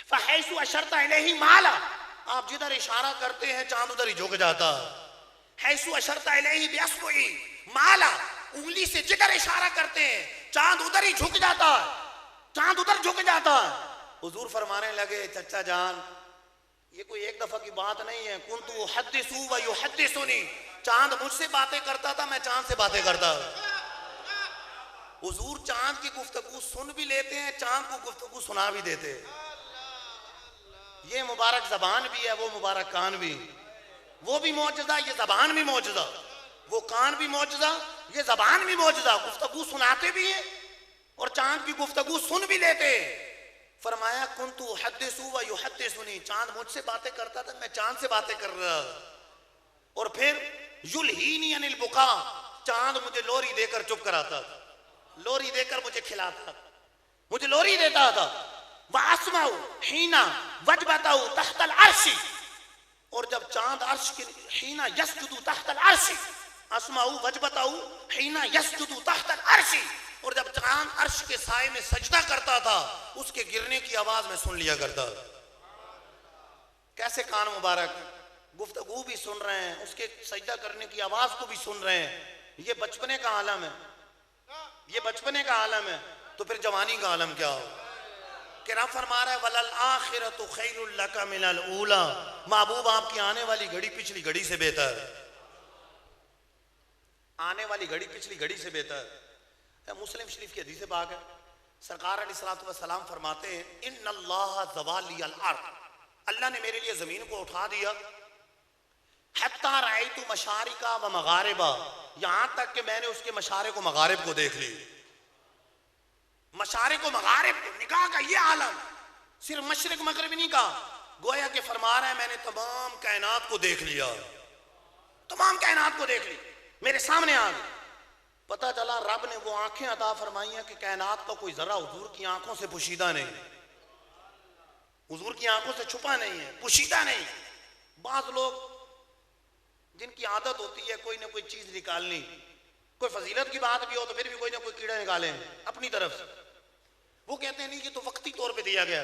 फहैसु अशरता इलैहि माला, आप जिधर इशारा करते हैं चांद उधर ही झुक जाता। हैसु अशरता इलैहि बिअस्बुई माला, उंगली से जिधर इशारा करते हैं चांद उधर ही झुक जाता, चांद उधर झुक जाता। हुजूर फरमाने लगे चचा जान ये कोई एक दफा की बात नहीं है। कुन्तु उहद्दिसु व युहद्दिसुनी, चांद मुझसे बातें करता था, मैं चांद से बातें करता। हुजूर चांद की गुफ्तगू सुन भी लेते हैं, चांद को गुफ्तगू सुना भी देते। ये मुबारक जबान भी है, वो मुबारक कान भी, वो भी मौजज़ा, ये जबान भी मौजज़ा, वो कान भी मौजज़ा, ये जबान भी मौजज़ा। गुफ्तगू सुनाते भी है और चांद की गुफ्तगू सुन भी लेते। फरमाया कुन्तु उहद्दिसु व युहद्दिसुनी, चांद मुझसे बातें करता था, मैं चांद से बातें कर रहा। और फिर युलहीनी अनिल बुका, चांद मुझे लोरी देकर चुप कराता था, लोरी देकर मुझे खिलाता, मुझे लोरी देता था। वासमाउ हीना वजबताउ तहतल अर्शी, और जब चांद अर्श के हीना यस्जुदु तहतल अर्शी, असमाउ वजबताउ हीना यस्जुदु तहतल अर्शी, और जब चांद अर्श के साए में सजदा करता था उसके गिरने की आवाज में सुन लिया करता। कैसे कान मुबारक, गुफ्तगू भी सुन रहे हैं, उसके सजदा करने की आवाज को भी सुन रहे हैं। ये बचपने का आलम है, ये बचपने का आलम है। तो फिर जवानी का आलम क्या हो। कि रब फरमा रहा है वलल आखिरतु खैरुल लका मिनल ऊला, महबूब आपकी आने वाली घड़ी पिछली घड़ी से बेहतर है, आने वाली घड़ी पिछली घड़ी से बेहतर। मुस्लिम शरीफ की हदीस पाक है, सरकार अलैहिस्सलातु वस्सलाम फरमाते हैं इन्नल्लाह ज़वाली अल अर्द, अल्लाह ने मेरे लिए जमीन को उठा दिया। हत्ता रायतु मशारिका व मगारिबा, यहां तक कि मैंने उसके मशारिक को मगारिब को देख ली। मशारिक को मगारिब को, निगाह का ये आलम, सिर्फ मशरिक मगरिब नहीं का, गोया के फरमा रहा है मैंने तमाम कायनात को देख लिया, तमाम कायनात को देख ली, मेरे सामने आ गई। पता चला रब ने वो आंखें अता फरमाई हैं कि कायनात का कोई जरा हुजूर की आंखों से पोशीदा नहीं, हुजूर की आंखों से छुपा नहीं है, पोशीदा नहीं। बाज लोग जिनकी आदत होती है कोई ना कोई चीज निकालनी, कोई फजीलत की बात भी हो तो फिर भी कोई ना कोई कीड़ा निकाले अपनी तरफ से, वो कहते हैं नहीं ये तो वक्ती तौर पे दिया गया,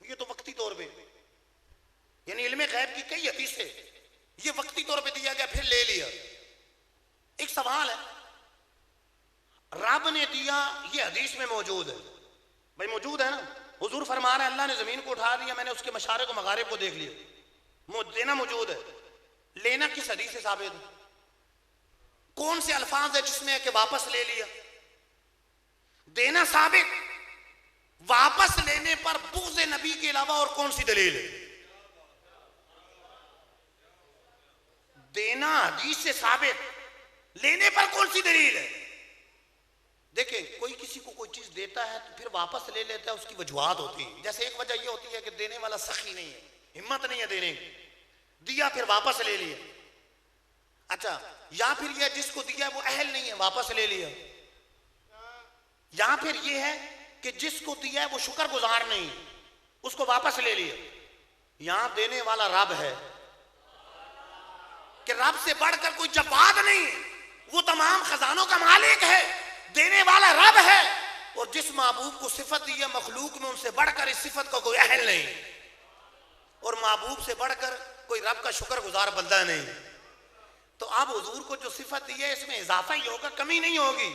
ये तो वक्ती तौर पे, यानी इल्मे गैब की कई हदीसें ये वक्ती तौर पे दिया गया फिर ले लिया। एक सवाल है, रब ने दिया ये हदीस में मौजूद है, भाई मौजूद है ना, हुजूर फरमा रहे हैं अल्लाह ने जमीन को उठा दिया, मैंने उसके मशारिक को मगारिब को देख लिया, देना मौजूद है, लेना किस हदीस से साबित है? कौन से अल्फाज है जिसमें है कि वापस ले लिया? देना साबित, वापस लेने पर बुग़्ज़ नबी के अलावा और कौन सी दलील है? देना हदीस से साबित, लेने पर कौन सी दलील है? देखिए कोई किसी को कोई चीज देता है तो फिर वापस ले लेता है, उसकी वजूहात होती है। जैसे एक वजह यह होती है कि देने वाला सखी नहीं है, हिम्मत नहीं है देने की, दिया फिर वापस ले लिया। अच्छा, या फिर यह जिसको दिया वो अहल नहीं है, वापस ले लिया। या फिर यह है कि जिसको दिया है वो शुक्रगुजार नहीं, उसको वापस ले लिया। यहां देने वाला रब है कि रब से बढ़कर कोई जवाद नहीं है, वो तमाम खजानों का मालिक है, देने वाला रब है। और जिस महबूब को सिफत दी है मखलूक में उनसे बढ़कर इस सिफत का कोई अहल नहीं, और महबूब से बढ़कर कोई रब का शुक्रगुजार बंदा नहीं। तो अब हुजूर को जो सिफत दी है इसमें इजाफा ही होगा, कमी नहीं होगी।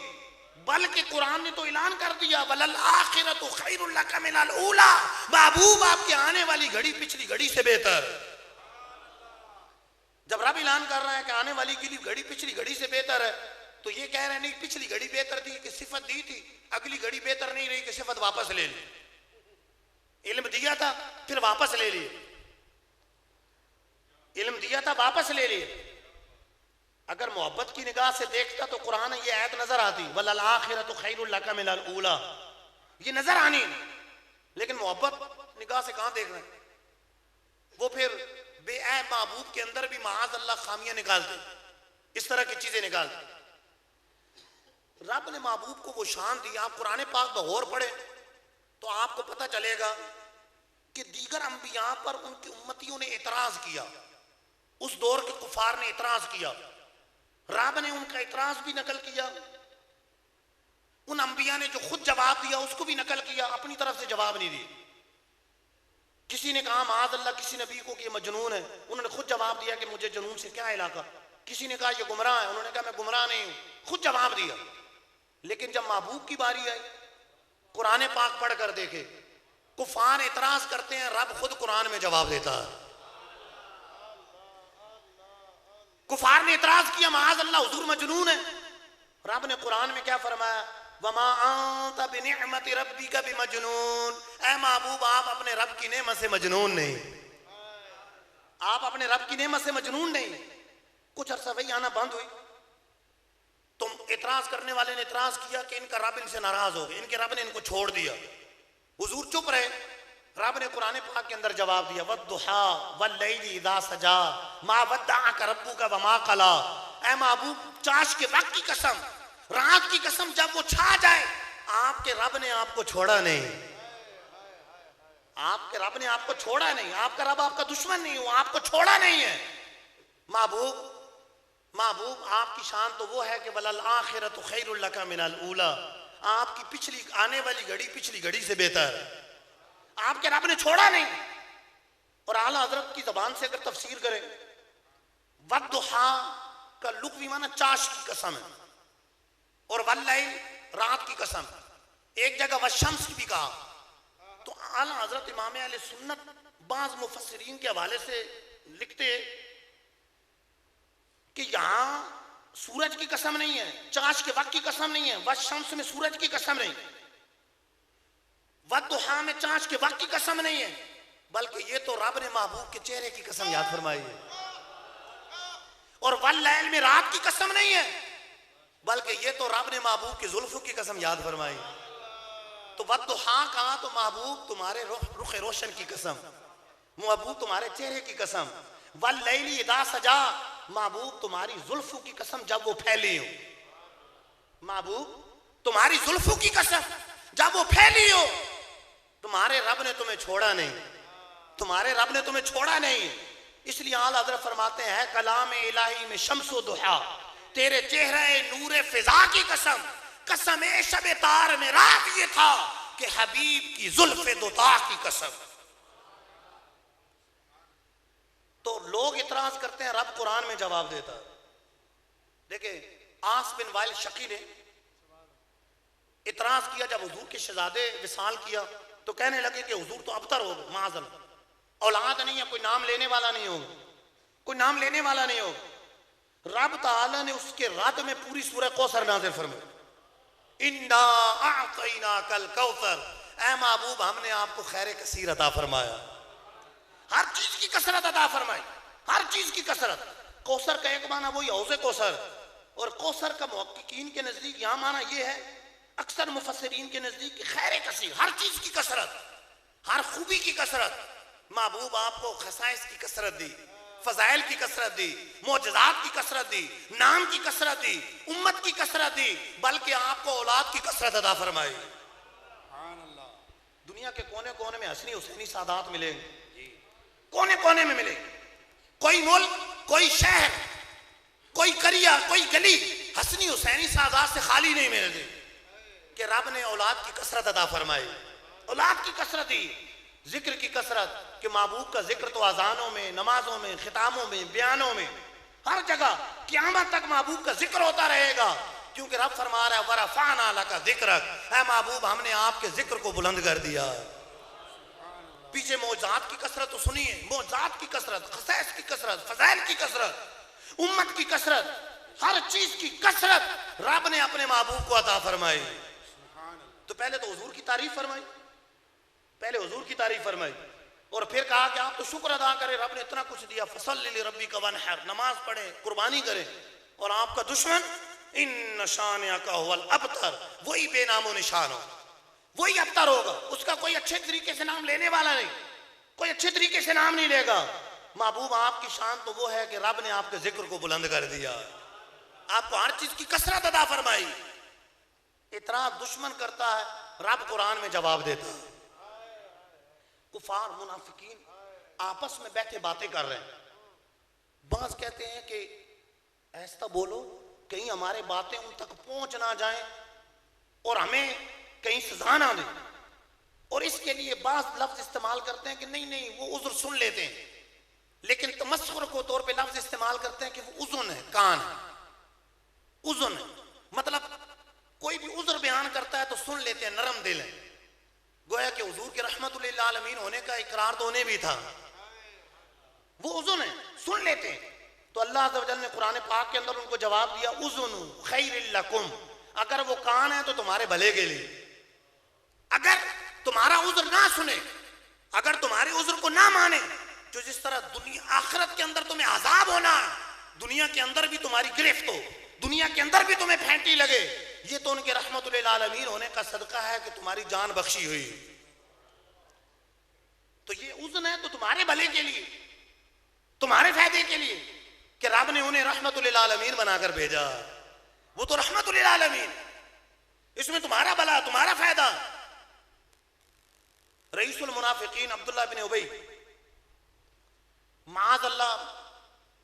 बल्कि कुरान ने तो ऐलान कर दिया वलल आखिरतु खैरुल लका मिनल ऊला, महबूब आपके आने वाली घड़ी पिछली घड़ी से बेहतर। जब रब ऐलान कर रहा है कि आने वाली घड़ी पिछली घड़ी से बेहतर है, तो ये कह रहे हैं नहीं पिछली घड़ी बेहतर थी कि सिफत दी थी, अगली घड़ी बेहतर नहीं रही कि सिफत वापस ले ली। इल्म दिया था फिर वापस ले लिए, इल्म दिया था वापस ले लिए। अगर मोहब्बत की निगाह से देखता तो कुरान ये आयत नजर आती वलल आखिरतु खैरुल लका मिनल ऊला, ये नजर आनी। लेकिन मोहब्बत निगाह से कहां देख रहे हैं? वो फिर बेऐब महबूब के अंदर भी माज़ अल्लाह खामियां निकालते, इस तरह की चीजें निकालते। रब ने महबूब को वो शान दी। आप कुरान पाक बगौर पढ़े तो आपको पता चलेगा कि दीगर अंबिया पर उनकी उम्मतियों ने इतराज किया, उस दौर के कुफार ने इतराज किया, रब ने उनका इतराज भी नकल किया। उन अंबिया ने जो खुद जवाब दिया उसको भी नकल किया, अपनी तरफ से जवाब नहीं दिया। किसी ने कहा माज़ अल्लाह किसी नबी को कि ये मजनून है, उन्होंने खुद जवाब दिया कि मुझे जुनून से क्या इलाका। किसी ने कहा ये गुमराह है, उन्होंने कहा मैं गुमराह नहीं हूं, खुद जवाब दिया। लेकिन जब महबूब की बारी आई, कुरान पाक पढ़ कर देखे, कुफार इतराज करते हैं, रब खुद कुरान में जवाब देता है। कुफार ने इतराज किया माज़ अल्लाह हुजूर मजनून है, रब ने कुरान में क्या फरमाया वमा अंत बिनिअमति रब्बिका बिमजनून, ऐ महबूब आप अपने रब की नेमत से मजनून नहीं, आप अपने रब की नेमत से मजनून नहीं। कुछ अरसा वही आना बंद हुई, तो इतराज करने वाले ने इतराज किया कि इनका रब इनसे नाराज हो गया, इनके रब ने इनको छोड़ दिया। हुजूर चुप रहे, रब ने कुरान पाक के अंदर जवाब दिया वद्दुहा वल्लैलि इज़ा सजा मा वद्दअका रब्बुका वमा क़ला, ऐ महबूब चाश के वक्त की कसम, रात की कसम, जब वो छा जाए आपके रब ने आपको छोड़ा नहीं, आपके रब ने आपको छोड़ा नहीं, आपका रब आपका दुश्मन नहीं हो, आपको छोड़ा नहीं है। महबूब महबूब आपकी शान तो वो है कि वलल आखिरतु खैरुल लका मिनल ऊला, आपकी पिछली आने वाली घड़ी पिछली घड़ी से बेहतर, आपके रब ने छोड़ा नहीं। और आला हजरत की जबान से अगर तफसीर करें, वद्दुहा का लुग़वी माना चाश की कसम है, और वल्लैल रात की कसम, एक जगह वशम्स भी कहा। तो आला हजरत इमाम अहले सुन्नत बाज़ मुफस्सिरीन के हवाले से लिखते कि यहां सूरज की कसम नहीं है, चाश के वक्त की कसम नहीं है, वशम्स में सूरज की कसम नहीं, वद्दुहा में चाश के वक्त की कसम नहीं है, बल्कि ये तो रब ने महबूब के चेहरे की कसम याद फरमाई है। और वल्लैल में रात की कसम नहीं है, बल्कि ये तो रब ने महबूब के जुल्फों की कसम याद फरमाई। तो वद्दुहा कहा तो महबूब तुम्हारे रुख रोशन की कसम, महबूब तुम्हारे चेहरे की कसम, वल्लैली इदा सजा, महबूब तुम्हारी जुल्फों की कसम जब वो फैली हो, महबूब तुम्हारी जुल्फों की कसम जब वो फैली हो, तुम्हारे रब ने तुम्हें छोड़ा नहीं, तुम्हारे रब ने तुम्हें छोड़ा नहीं। इसलिए आला हज़रत फरमाते हैं कलाम इलाही में शम्सो दुहा, तेरे चेहरे नूरे फिजा की कसम, कसम शब तार में रात ये था कि हबीब की जुल्फे दुता की कसम। तो लोग इतराज करते हैं, रब कुरान में जवाब देता। देखिए आस बिन वाइल शकी ने इतराज किया जब हुजूर के शहजादे विसाल किया तो कहने लगे कि हुजूर तो अबतर हो गए, माज़ल औलाद नहीं है, कोई नाम लेने वाला नहीं होगा, कोई नाम लेने वाला नहीं होगा। रब ताला ने उसके रद में पूरी सूरह कौसर नाज़िल फरमाई, इन्ना अअतैना कल कौसर, ऐ महबूब हमने आपको खैर कसीर अता फरमाया, हर चीज की कसरत अता फरमाई, हर चीज की कसरत। कौसर का एक माना वही हौज़े कौसर, और कौसर का मुहक्किकीन के नजदीक यहां माना यह है, अक्सर मुफस्सिरीन के नजदीक खैर कसीर, हर चीज की कसरत, हर खूबी की कसरत। महबूब आपको खसाइस की कसरत दी, फजाइल की कसरत दी, मोजज़ात की कसरत दी, नाम की कसरत दी, उम्मत की कसरत दी, बल्कि आपको औलाद की कसरत अता फरमाई। दुनिया के कोने कोने में हसनी हुसैनी सादात मिलेंगे, कोने कोने में मिले, कोई मुल्क, कोई शहर, कोई करिया, कोई गली हसनी हुसैनी सादात से खाली नहीं मिलती कि रब ने औलाद की कसरत अता फरमाई, औलाद की कसरत दी, जिक्र की कसरत कि महबूब का जिक्र तो अजानों में, नमाजों में, खितामों में, बयानों में, हर जगह क़यामत तक महबूब का जिक्र होता रहेगा, क्योंकि रब फरमा रहा है वरफ़अना लका ज़िक्रक, ऐ महबूब हमने आपके जिक्र को बुलंद कर दिया। पीछे मौज़ात की कसरत तो सुनिए, मौज़ात की कसरत, खसैस की कसरत, फज़ाइल की कसरत, उम्मत की कसरत, हर चीज की कसरत रब ने अपने महबूब को अता फरमाई। तो पहले तो हुजूर की तारीफ फरमाई, पहले हुजूर की तारीफ फरमाई, और फिर कहा कि आप तो शुक्र अदा करें, रब ने इतना कुछ दिया, फसल्लि लिरब्बिका वनहर, नमाज पढ़े, कुर्बानी करें, और आपका दुश्मन इन्न शानिअका हुवल अबतर, वही बेनामो निशान हो, वही अबतर होगा, उसका कोई अच्छे तरीके से नाम लेने वाला नहीं, कोई अच्छे तरीके से नाम नहीं लेगा। महबूब आपकी शान तो वो है कि रब ने आपके जिक्र को बुलंद कर दिया, आपको हर चीज की कसरत अता फरमाई। इतना दुश्मन करता है, रब कुरान में जवाब देता है। कुफार मुनाफिकीन आपस में बैठे बातें कर रहे हैं, बाज कहते हैं कि ऐसा बोलो कहीं हमारे बातें उन तक पहुंच ना जाएं और हमें कहीं सजा ना दें, और इसके लिए बाज लफ्ज इस्तेमाल करते हैं कि नहीं नहीं वो उज़्र सुन लेते हैं, लेकिन तमस्खुर को तौर पे लफ्ज इस्तेमाल करते हैं कि वो उज़ुन है, कान है, उज़ुन है, मतलब कोई भी उज़्र बयान करता है तो सुन लेते हैं, नरम दिल है, गोया कि हुजूर के रहमतुल लिल आलमीन होने का इकरार तो उन्हें भी था, वो उज़ुन है, सुन लेते हैं। तो अल्लाह अज़्ज़ व जल ने कुरान पाक के अंदर उनको जवाब दिया, उज़ुनु खैरिल लकुम, अगर वो कान है तो तुम्हारे भले के लिए, अगर तुम्हारा उज़्र ना सुने, अगर तुम्हारे उज़्र को ना माने, जो जिस तरह दुनिया आखिरत के अंदर तुम्हें अजाब होना, दुनिया के अंदर भी तुम्हारी गिरफ्त हो, दुनिया के अंदर भी तुम्हें फैंटी लगे, ये तो उनके रहमतुल लिल आलमीन होने का सदका है कि तुम्हारी जान बख्शी हुई। तो ये उज़्न है तो तुम्हारे भले के लिए, तुम्हारे फायदे के लिए कि रब ने उन्हें रहमतुल लिल आलमीन बनाकर भेजा, वो तो रहमतुल लिल आलमीन, इसमें तुम्हारा भला, तुम्हारा फायदा। रईसुल मुनाफिकीन अब्दुल्लाह बिन उबई माज़अल्लाह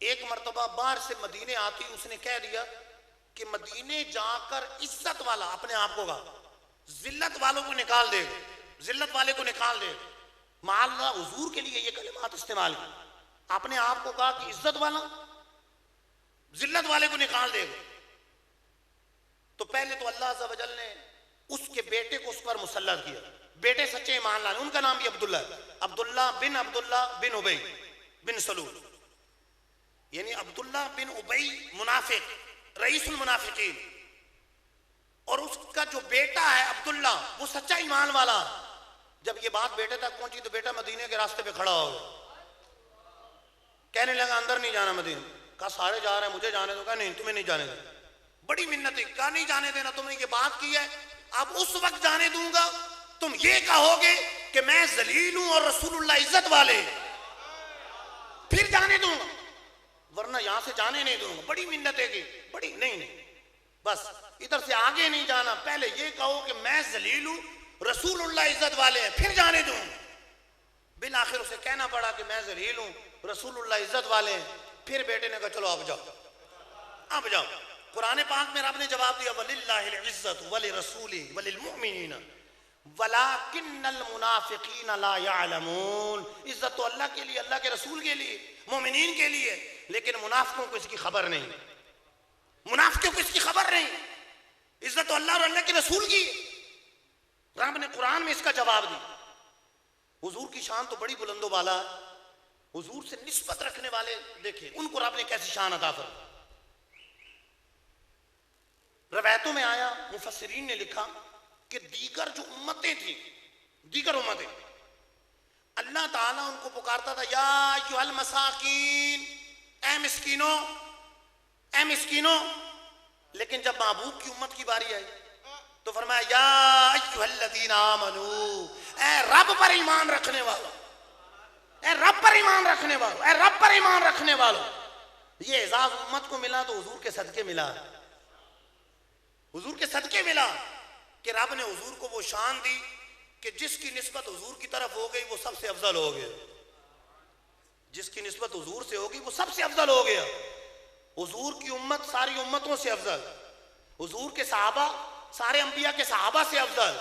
एक मर्तबा बाहर से मदीने आती, उसने कह दिया कि मदीने जाकर इज्जत वाला अपने आप को कहा, जिल्लत वालों को निकाल दे, जिल्लत वाले को निकाल दे। माल्ला हुजूर के लिए ये कलिमात इस्तेमाल की, अपने आप को कहा कि इज्जत वाला जिल्लत वाले को निकाल देगा। तो पहले तो अल्लाह अज़्ज़ व जल ने उसके बेटे को उस पर मुसल्लत किया, बेटे सच्चे ईमान लाने, उनका नाम भी अब्दुल्ला बिन उबई बिन सलूल, यानी अब्दुल्ला बिन उबई मुनाफिक, रईसुल मुनाफिकीन, और उसका जो बेटा है अब्दुल्ला वो सच्चा ईमान वाला। जब ये बात बेटे तक पहुंची तो बेटा मदीने के रास्ते पे खड़ा हो गया, कहने लगा अंदर नहीं जाना मदीने, कहा सारे जा रहे हैं मुझे जाने दो, कहा नहीं तुम्हें नहीं जाने देना, बड़ी मिन्नत है, कहा नहीं जाने देना, तुमने ये बात की है, अब उस वक्त जाने दूंगा तुम ये कहोगे कि मैं जलील हूं और रसूलुल्लाह इज्जत वाले, दूंगा, वरना यहां से जाने नहीं दूंगा। बड़ी मिन्नतें की, बड़ी नहीं नहीं, बस इधर से आगे नहीं जाना, पहले ये कहो कि मैं जलील हूं, रसूलुल्लाह इज्जत वाले हैं, फिर जाने दूं। बिल आखिर उसे कहना पड़ा कि मैं जलील हूं, रसूलुल्लाह इज्जत वाले हैं। फिर बेटे ने कहा चलो अब जाओ, अब जाओ। कुरान पाक में रब ने जवाब दिया, वलिल्लाहिल इज्जतु वलिरसूलिही वलिलमुमिनीन वलाकिन्नल मुनाफिकीन ला यअलमून। इज्जत तो अल्लाह के लिए, अल्लाह के रसूल के लिए, मोमिनीन के लिए, लेकिन मुनाफिकों को इसकी खबर नहीं, मुनाफिकों को इसकी खबर नहीं। इज्जत तो अल्लाह और अल्लाह के रसूल की। रब ने कुरान में इसका जवाब दिया। हुजूर की शान तो बड़ी बुलंदो वाला है, हुजूर से निस्बत रखने वाले देखे उनको रब ने कैसी शान अता फरमाई। रवायतों में आया, मुफस्सिरीन ने लिखा कि दीगर जो उम्मतें थी, दीगर उम्मतें, अल्लाह ताला उनको पुकारता था, या अय्युहल मसाकीन, ए मिस्कीनों, ए मिस्कीनों। लेकिन जब महबूब की उम्मत की बारी आई तो फरमाया, या अय्युहल्लज़ीना आमनू, ए रब पर ईमान रखने वालों, ए रब पर ईमान रखने वालों, ए रब पर ईमान रखने वालों। ये एजाज उम्मत को मिला तो हुजूर के सदके मिला, हुजूर के सदके मिला कि रब ने हुजूर को वो शान दी कि जिसकी निस्बत हुजूर की तरफ हो गई वो सबसे अफजल हो गया, जिसकी निस्बत हुजूर से होगी वो सबसे अफजल हो गया। हुजूर की उम्मत सारी उम्मतों से अफजल, हुजूर के सहाबा सारे अंबिया के सहाबा से अफजल,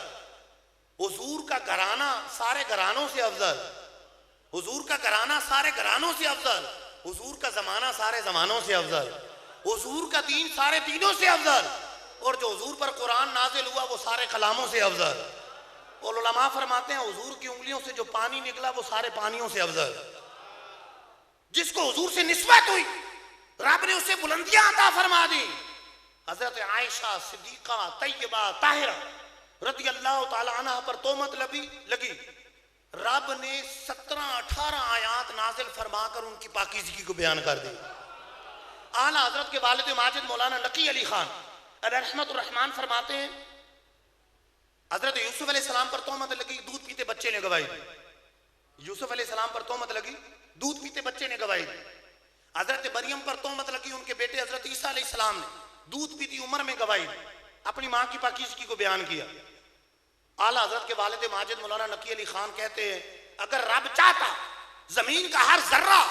हुजूर का घराना सारे घरानों से अफजल, हुजूर का घराना सारे घरानों से अफजल, हुजूर का जमाना सारे जमानों से अफजल, हुजूर का दीन सारे दीनों से अफजल, और जो हुजूर पर कुरान नाजिल हुआ वो सारे कलामों से अफजल। और उलमा फरमाते हैं हुजूर की उंगलियों से जो पानी निकला वो सारे पानियों से अफजल। जिसको हुजूर से निस्बत हुई रब ने उसे बुलंदियां अता फरमा दी। हजरत आयशा सिद्दीका तैयबा ताहिरा रज़ी अल्लाह ताला अन्हा पर तोहमत लगी। रब ने 17-18 आयात नाजिल फरमाकर उनकी पाकीज़गी को बयान कर दी। आला हजरत के वालिद माजिद मौलाना नकी अली खान रहमतुर रहमान फरमाते हैं, हजरत यूसुफ अलैहिस्सलाम पर तोहमत लगी, दूध पीते बच्चे ने गवाही दी। यूसुफ अलैहिस्सलाम पर तोहमत लगी, दूध पीते बच्चे ने गवाही दी। हजरत मरियम पर तोहमत लगी, उनके बेटे हजरत ईसा अलैहिस्सलाम ने दूध पीती उम्र में गवाही दी, अपनी मां की पाकीज़गी को बयान किया। आला हजरत के वालिद माजिद मौलाना नकी अली खान कहते हैं, अगर रब चाहता जमीन का हर जर्रा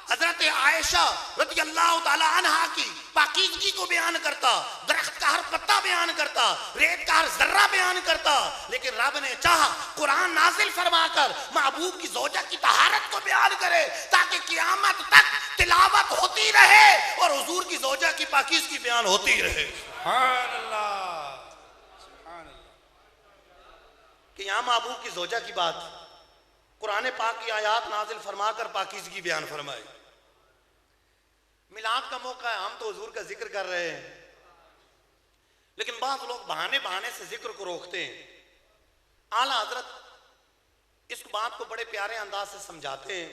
हजरत आयशा रज़ी अल्लाह ताला अन्हा की पाकीज़गी को बयान करता, दरख्त का हर पत्ता बयान करता, रेत का हर जर्रा बयान करता, लेकिन रब ने चाहा कुरान नाजिल फरमाकर महबूब की ज़ौजा की तहारत को बयान करे ताकि क़यामत तक तिलावत होती रहे और हुजूर की ज़ौजा की पाकीज़गी बयान होती रहे। सुभान अल्लाह, सुभान अल्लाह। कि यहाँ महबूब की ज़ौजा की बात, कुरान पाक की आयात नाजिल फरमाकर पाकीज़गी बयान फरमाई। मिलाद का मौका है, हम तो हुजूर का जिक्र कर रहे हैं, लेकिन बात लोग बहाने बहाने से जिक्र को रोकते हैं। आला हजरत इस बात को बड़े प्यारे अंदाज से समझाते हैं,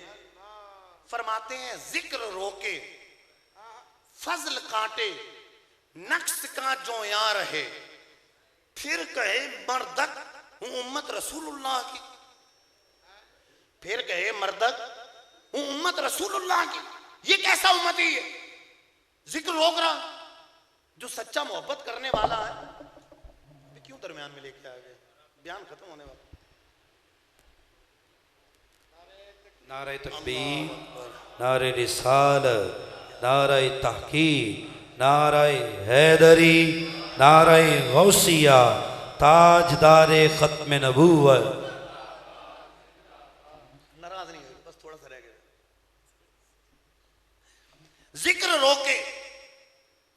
फरमाते हैं जिक्र रोके फजल काटे नक्श का जो यहाँ रहे, फिर कहे मर्दक हूं उम्मत रसूलुल्लाह की, फिर कहे मर्दक हूं उम्मत रसूलुल्लाह की। ये कैसा उम्मती है जिक्र रोक रहा? जो सच्चा मोहब्बत करने वाला है क्यों दरमियान में लेके आ गए, बयान खत्म होने वाला। नारे तकबीर, नारे रिसालत, नारे तहकीक, नारे हैदरी, नारे गौसिया, ताजदारे खत्म नबूवत। नाराज नहीं हुई, बस थोड़ा सा रह गया। जिक्र रोके,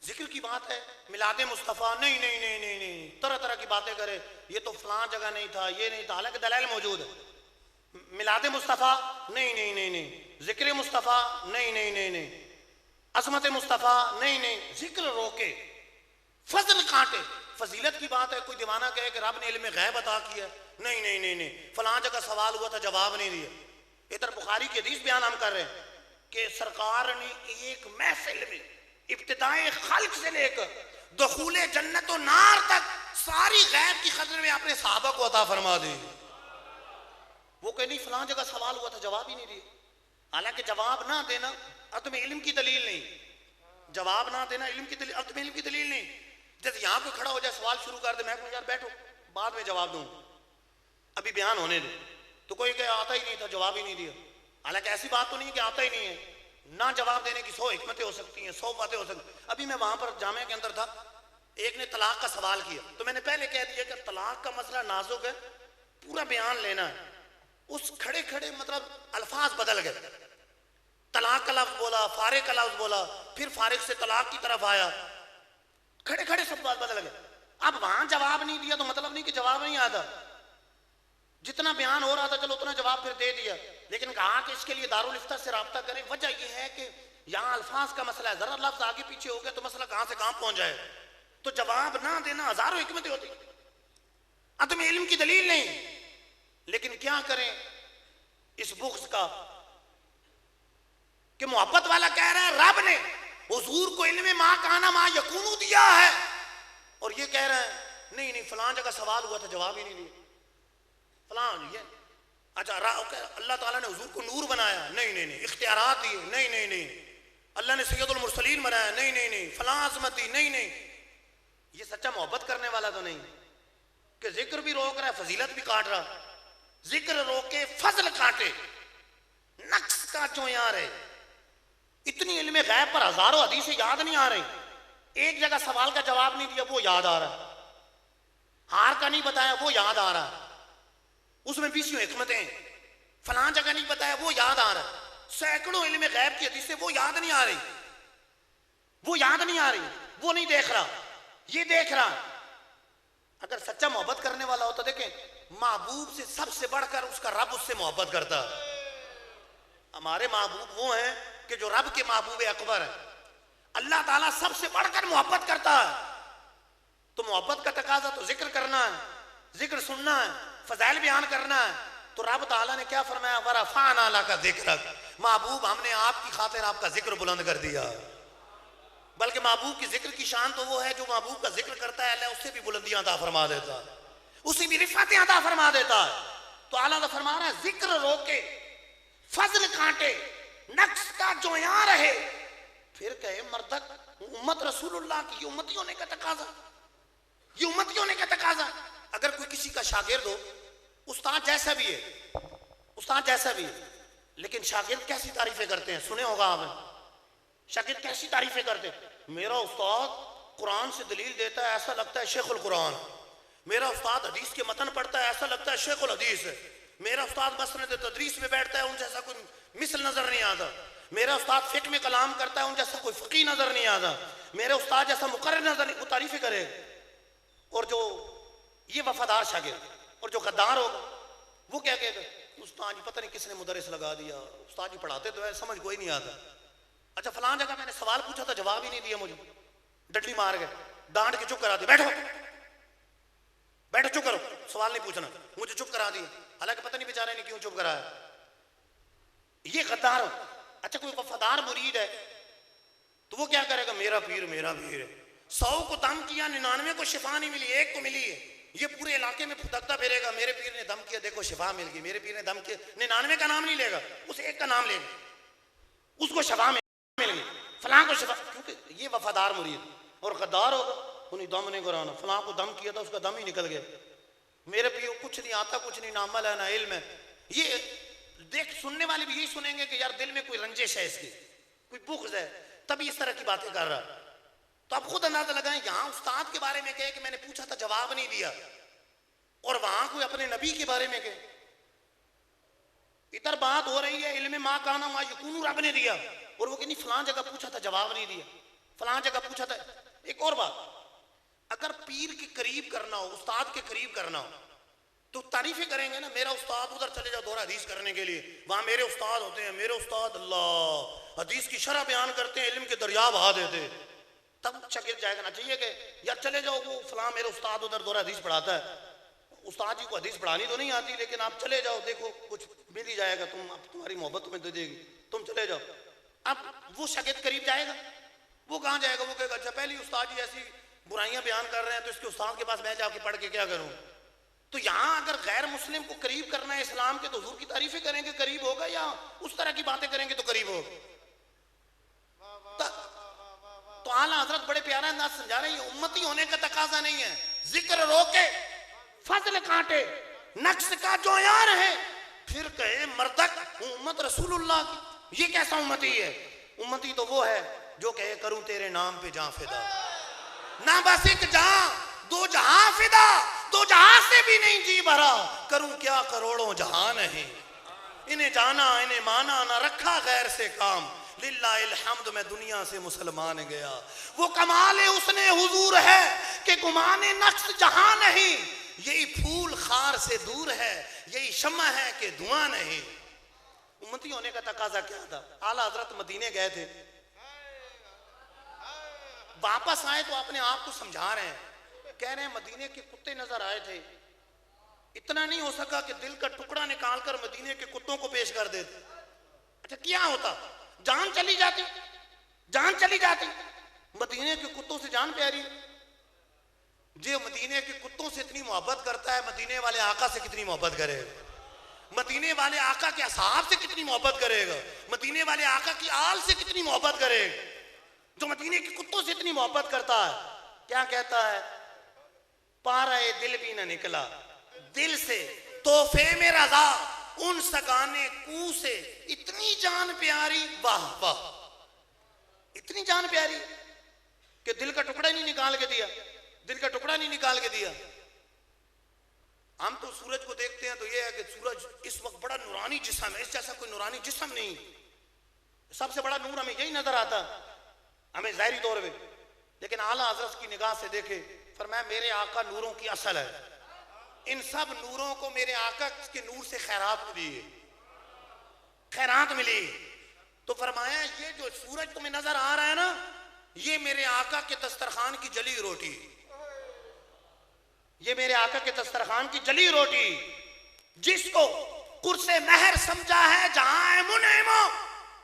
जिक्र की बात है, मिलादे मुस्तफ़ा नहीं नहीं नहीं नहीं नहीं, तरह तरह की बातें करे, ये तो फलां जगह नहीं था, ये नहीं था, हालांकि दलाइल मौजूद है। मिलादे मुस्तफ़ा नहीं नहीं नहीं नहीं, जिक्र मुस्तफ़ा नहीं नहीं नहीं नहीं, अज़मत मुस्तफ़ा नहीं नहीं, जिक्र रोके फजल काटे। फजीलत की बात है, कोई दीवाना कहे कि रब ने इल्म गैब अता किया, नहीं नहीं नहीं नहीं, फलां जगह सवाल हुआ था जवाब नहीं दिया। इधर बुखारी की हदीस बयान हम कर रहे हैं कि सरकार ने एक महफिल में इब्तिदाए खल्क से लेकर दुखूले जन्नत और नार तक सारी गैब की खबर में अपने सहाबा को अता फरमा दी। वो कहे नहीं फलां जगह सवाल हुआ था जवाब ही नहीं दिया। हालांकि जवाब ना देना अब तुम्हें इल्म की दलील नहीं, जवाब ना देना इल्म की दलील, अब तुम्हें इल्म की दलील नहीं। जैसे यहाँ पे खड़ा हो जाए सवाल शुरू कर दे, मैं कहूँ यार बैठो बाद में जवाब दूँ, अभी बयान होने दे, तो कोई कहे आता ही नहीं था जवाब ही नहीं दिया। हालांकि ऐसी बात तो नहीं कि आता ही नहीं है, ना जवाब देने की 100 हिकमतें हो सकती हैं, 100 बातें हो सकती। अभी मैं वहां पर जामे के अंदर था, एक ने तलाक का सवाल किया, तो मैंने पहले कह दिया कि तलाक का मसला नाजुक है, पूरा बयान लेना है। उस खड़े खड़े मतलब अल्फाज बदल गए, तलाक का लफ्ज बोला, फारिग का लफ्ज बोला, फिर फारिग से तलाक की तरफ आया, खड़े खड़े सब बात बदल गए। अब वहां जवाब नहीं दिया तो मतलब नहीं कि जवाब नहीं आता, जितना बयान हो रहा था चलो उतना जवाब फिर दे दिया, लेकिन कहा कि इसके लिए दारुल इफ्ता से राब्ता करें। वजह यह है कि यहाँ अल्फाज का मसला है, जरा लफ्ज आगे पीछे हो गया तो मसला कहां से कहां पहुंच जाए। तो जवाब ना देना हजारों हिकमतें होती, अब तुम्हें इल्म की दलील नहीं, लेकिन क्या करें इस बुग़्ज़ का कि मोहब्बत वाला कह रहा है रब ने हुजूर को इल्म मा काना मा यकूनु दिया है, और ये कह रहा है नहीं नहीं फलां जगह सवाल हुआ था जवाब ही नहीं दिया, फलां ये अच्छा अल्लाह ताला ने हुजूर को नूर बनाया, नहीं नहीं नहीं, इख्तियारात दिए, नहीं नहीं नहीं, अल्लाह ने सैयदुल मुरसलीन बनाया, नहीं नहीं नहीं, फलां अज़मत दी, नहीं नहीं। ये सच्चा मोहब्बत करने वाला तो नहीं कि जिक्र भी रोक रहा है फजीलत भी काट रहा, जिक्र रोके फजल काटे, नक्स का चोयार है। इतनी इल्म गैब पर हजारों हदीसें याद नहीं आ रही, एक जगह सवाल का जवाब नहीं दिया वो याद आ रहा, हार का नहीं बताया वो याद आ रहा, उसमें 20 हिकमतें, फलां जगह नहीं बताया वो याद आ रहा, सैकड़ों इल्म गैब की हदीसें वो याद नहीं आ रही, वो याद नहीं आ रही, वो नहीं देख रहा, ये देख रहा। अगर सच्चा मोहब्बत करने वाला होता, देखें महबूब से सबसे बढ़कर उसका रब उससे मोहब्बत करता। हमारे महबूब वो हैं कि जो रब के महबूब अकबर है, अल्लाह ताला सबसे बढ़कर मोहब्बत करता है। तो मोहब्बत का तकाजा तो जिक्र करना है, जिक्र सुनना है, फजाइल बयान करना है। तो रब ताला ने क्या फरमाया, वरफ़अना लका ज़िक्रक, महबूब हमने आपकी खातिर आपका जिक्र बुलंद कर दिया। बल्कि महबूब की जिक्र की शान तो वो है जो महबूब का जिक्र करता है, अल्लाह उससे भी बुलंदियां अता फरमा देता है, उसे भी रिफ़अतें अता फरमा देता है। तो आला तो फरमा रहा है जिक्र रोके फजल काटे, नक्स का जो यहाँ रहे, फिर कहे मर्दक उम्मत रसूलुल्लाह की, ये उम्मती होने का तकाजा, ये उम्मती होने का तकाजा। अगर कोई किसी का शागिर्द हो, उस्ताद जैसा भी है, उस्ताद जैसा भी है, लेकिन शागिर्द कैसी तारीफें करते हैं, सुने होगा आपने, शागिर्द कैसी तारीफें करते हैं। मेरा उस्ताद कुरान से दलील देता है, ऐसा लगता है शेखुल कुरान, मेरा उस्ताद हदीस के मतन पढ़ता है, ऐसा लगता है शेखुल हदीस है, मेरा उस्ताद मसनद तदरीस में बैठता है, उन जैसा कोई मिसल नजर नहीं आता, मेरा उस्ताद फिक्र में कलाम करता है, उन जैसा कोई फकीह नजर नहीं आता, मेरे उस्ताद जैसा मुकर्रर नजर नहीं, वो तारीफें करे। और जो ये वफादार शागिर्द और जो गद्दार होगा वो क्या कहेगा, उस्ताद जी पता नहीं किसने मुदरिस लगा दिया, उस्ताद जी पढ़ाते तो है समझ कोई नहीं आता। अच्छा फलां जगह मैंने सवाल पूछा था जवाब ही नहीं दिया, मुझे डंडी मार गए, डांट के चुप करा दी, बैठो बैठो चुप करो, सवाल नहीं पूछना, मुझे चुप करा दी। हालांकि पता नहीं बेचारे ने क्यों चुप कराया, ये गद्दार हो। अच्छा कोई वफादार मुरीद है तो वो क्या करेगा, मेरा पीर है, 100 को दम किया 99 को शिफा नहीं मिली, एक को मिली है, ये पूरे इलाके में फुदकता फिरेगा, मेरे पीर ने दम किया देखो शिफा मिल गई, मेरे पीर ने दम किया, 99 का नाम नहीं लेगा, उस एक का नाम लेगा, उसको शिफा मिल गई, फलां को शिफा, क्योंकि ये वफादार मुरीद। और गद्दार होगा उन्हें दम नहीं कराना, फलां को दम किया था उसका दम ही निकल गया, मेरे पीर कुछ नहीं आता, कुछ नहीं, ना अमल है ना इल्म है। ये देख सुनने वाले भी यही सुनेंगे कि यार दिल में कोई रंजिश है, इसकी कोई बुग़्ज़ है, तभी इस तरह की बातें कर रहा है। तो आप खुद अंदाजा लगाएं, यहां उस्ताद के बारे में कहे कि मैंने पूछा था जवाब नहीं दिया, और वहां कोई अपने नबी के बारे में कहे। इधर बात हो रही है इल्म मा काना मा यकूनु रब ने दिया, और वो कहनी फलां जगह पूछा था जवाब नहीं दिया, फलां जगह पूछा था। एक और बात, अगर पीर के करीब करना हो, उस्ताद के करीब करना हो, तो तारीफें करेंगे ना, मेरा उस्ताद उधर चले जाओ दोहरा हदीस करने के लिए, वहां मेरे उस्ताद होते हैं, मेरे उस्ताद अल्लाह हदीस की शरह बयान करते हैं, इल्म के दरिया बहा देते, तब शागिर्द जाएगा ना चाहिए कि यार चले जाओ वो फलां मेरे उस्ताद उधर दोहरा हदीस पढ़ाता है, उस्ताद जी को हदीस पढ़ानी तो नहीं आती, लेकिन आप चले जाओ, देखो कुछ मिल ही जाएगा, तुम्हारी मोहब्बत तुम्हें दे देगी, तुम चले जाओ। अब वो शागिर्द करीब जाएगा, वो कहाँ जाएगा, वो कहेगा अच्छा पहले उस्ताद जी ऐसी बुराइयां बयान कर रहे हैं तो इसके उस्ताद के पास मैं जाके पढ़ के क्या करूं। तो यहां अगर गैर मुस्लिम को करीब करना है इस्लाम के, तो हुजूर की तारीफें करेंगे करीब होगा, या उस तरह की बातें करेंगे तो करीब होगा? तो आला हजरत बड़े प्यारा अंदाज समझा रहे हैं, उम्मती होने का तकाजा नहीं है जिक्र रोके फजल काटे नक्श का जो यार है, फिर कहे मर्दक उम्मत रसूलुल्लाह की। ये कैसा उम्मती है? उम्मती तो वो है जो कहे करूं तेरे नाम पे जां फिदा, ना बस एक जां दो जहां फिदा, दो जहां से भी नहीं जी भरा, करूं क्या करोड़ों जहां नहीं। इन्हें जाना इन्हें माना, ना रखा गैर से काम, लिल्लाहिल हम्द मैं दुनिया से मुसलमान गया। वो कमाल उसने हुजूर है कि गुमाने नक्श जहां नहीं, यही फूल खार से दूर है, यही शम्मा है कि धुआं नहीं। उम्मती होने का तकाजा क्या था? आला हजरत मदीने गए थे, वापस आए तो अपने आप को समझा रहे हैं, कह रहे हैं मदीने के कुत्ते नजर आए थे, इतना नहीं हो सका कि दिल का टुकड़ा निकालकर मदीने के कुत्तों को पेश कर देते। अच्छा क्या होता? जान चली जाती, जान चली जाती। मदीने के कुत्तों से जान प्यारी, जो मदीने के कुत्तों से इतनी मोहब्बत करता है, मदीने वाले आका से कितनी मोहब्बत करेगा? मदीने वाले आका के असहाब से कितनी मोहब्बत करेगा? मदीने वाले आका की आल से कितनी मोहब्बत करेगा? जो मदीने के कुत्तों से इतनी मोहब्बत करता है, क्या कहता है? पारा दिल भी ना निकला दिल से, तोहफे में रजा उन सगाने कू से, इतनी जान प्यारी, वाह वाह, इतनी जान प्यारी कि दिल का टुकड़ा नहीं निकाल के दिया, दिल का टुकड़ा नहीं निकाल के दिया। हम तो सूरज को देखते हैं तो यह है कि सूरज इस वक्त बड़ा नूरानी जिस्म है, इस जैसा कोई नूरानी जिस्म नहीं, सबसे बड़ा नूर हमें यही नजर आता हमें जाहिरी तौर पे। लेकिन आला हजरत की निगाह से देखे, फरमाया मेरे आका नूरों की असल है, इन सब नूरों को मेरे आका के नूर से खैरात मिली, खैरात मिली। तो फरमाया ये जो सूरज तुम्हें नजर आ रहा है ना, ये मेरे आका के दस्तरखान की जली रोटी, ये मेरे आका के दस्तरखान की जली रोटी, जिसको कुर्से महर समझा है जहां है मुनइमो,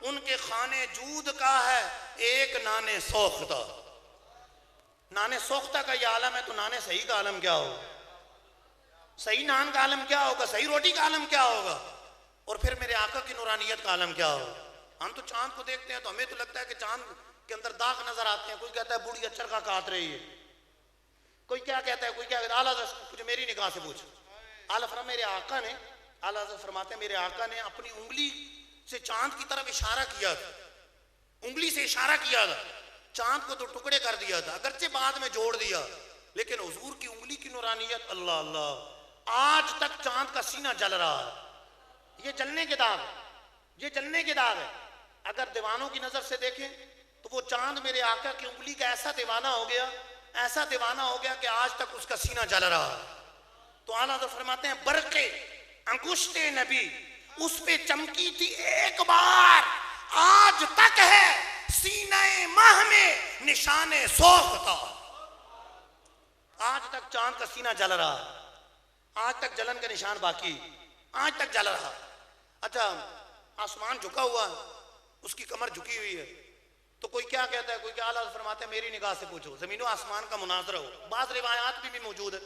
उनके खाने जूद का है एक नाने सोख्ता। नाने सोख्ता का ये आलम है, तो नाने सही का आलम क्या होगा? सही नान का आलम क्या होगा? सही रोटी का आलम क्या होगा? और फिर मेरे आका की नूरानियत का आलम क्या होगा? हम तो चांद को देखते हैं तो हमें तो लगता है कि चांद के अंदर दाग नजर आते हैं। कोई कहता है बूढ़ी अच्चर का काट रही है, कोई क्या कहता है, कोई क्या कहता है। आला कुछ मेरी निगाह से पूछ, आला फरमा मेरे आका ने, आला फरमाते हैं मेरे आका ने अपनी उंगली से चांद की तरफ इशारा किया था, उंगली से इशारा किया था, चांद को तो टुकड़े कर दिया था, अगरचे बाद में जोड़ दिया, लेकिन हुजूर की उंगली की नूरानियत, अल्लाह अल्लाह, आज तक चांद का सीना जल रहा है। ये जलने के दाग, ये जलने के दाग है। अगर दीवानों की नजर से देखें तो वो चांद मेरे आका की उंगली का ऐसा दीवाना हो गया, ऐसा दीवाना हो गया कि आज तक उसका सीना जल रहा है। तो आला हज़रत फरमाते हैं बरके अंगुश्ते नबी उस पे चमकी थी एक बार, आज तक है सीने माह में निशाने सोखता। आज तक चांद का सीना जल रहा, आज तक जलन का निशान बाकी, आज तक जल रहा। अच्छा आसमान झुका हुआ, उसकी कमर झुकी हुई है, तो कोई क्या कहता है, कोई क्या, आला फरमाते हैं मेरी निगाह से पूछो, जमीनों आसमान का मुनाजरा हो। बाज़ रिवायात भी मौजूद है,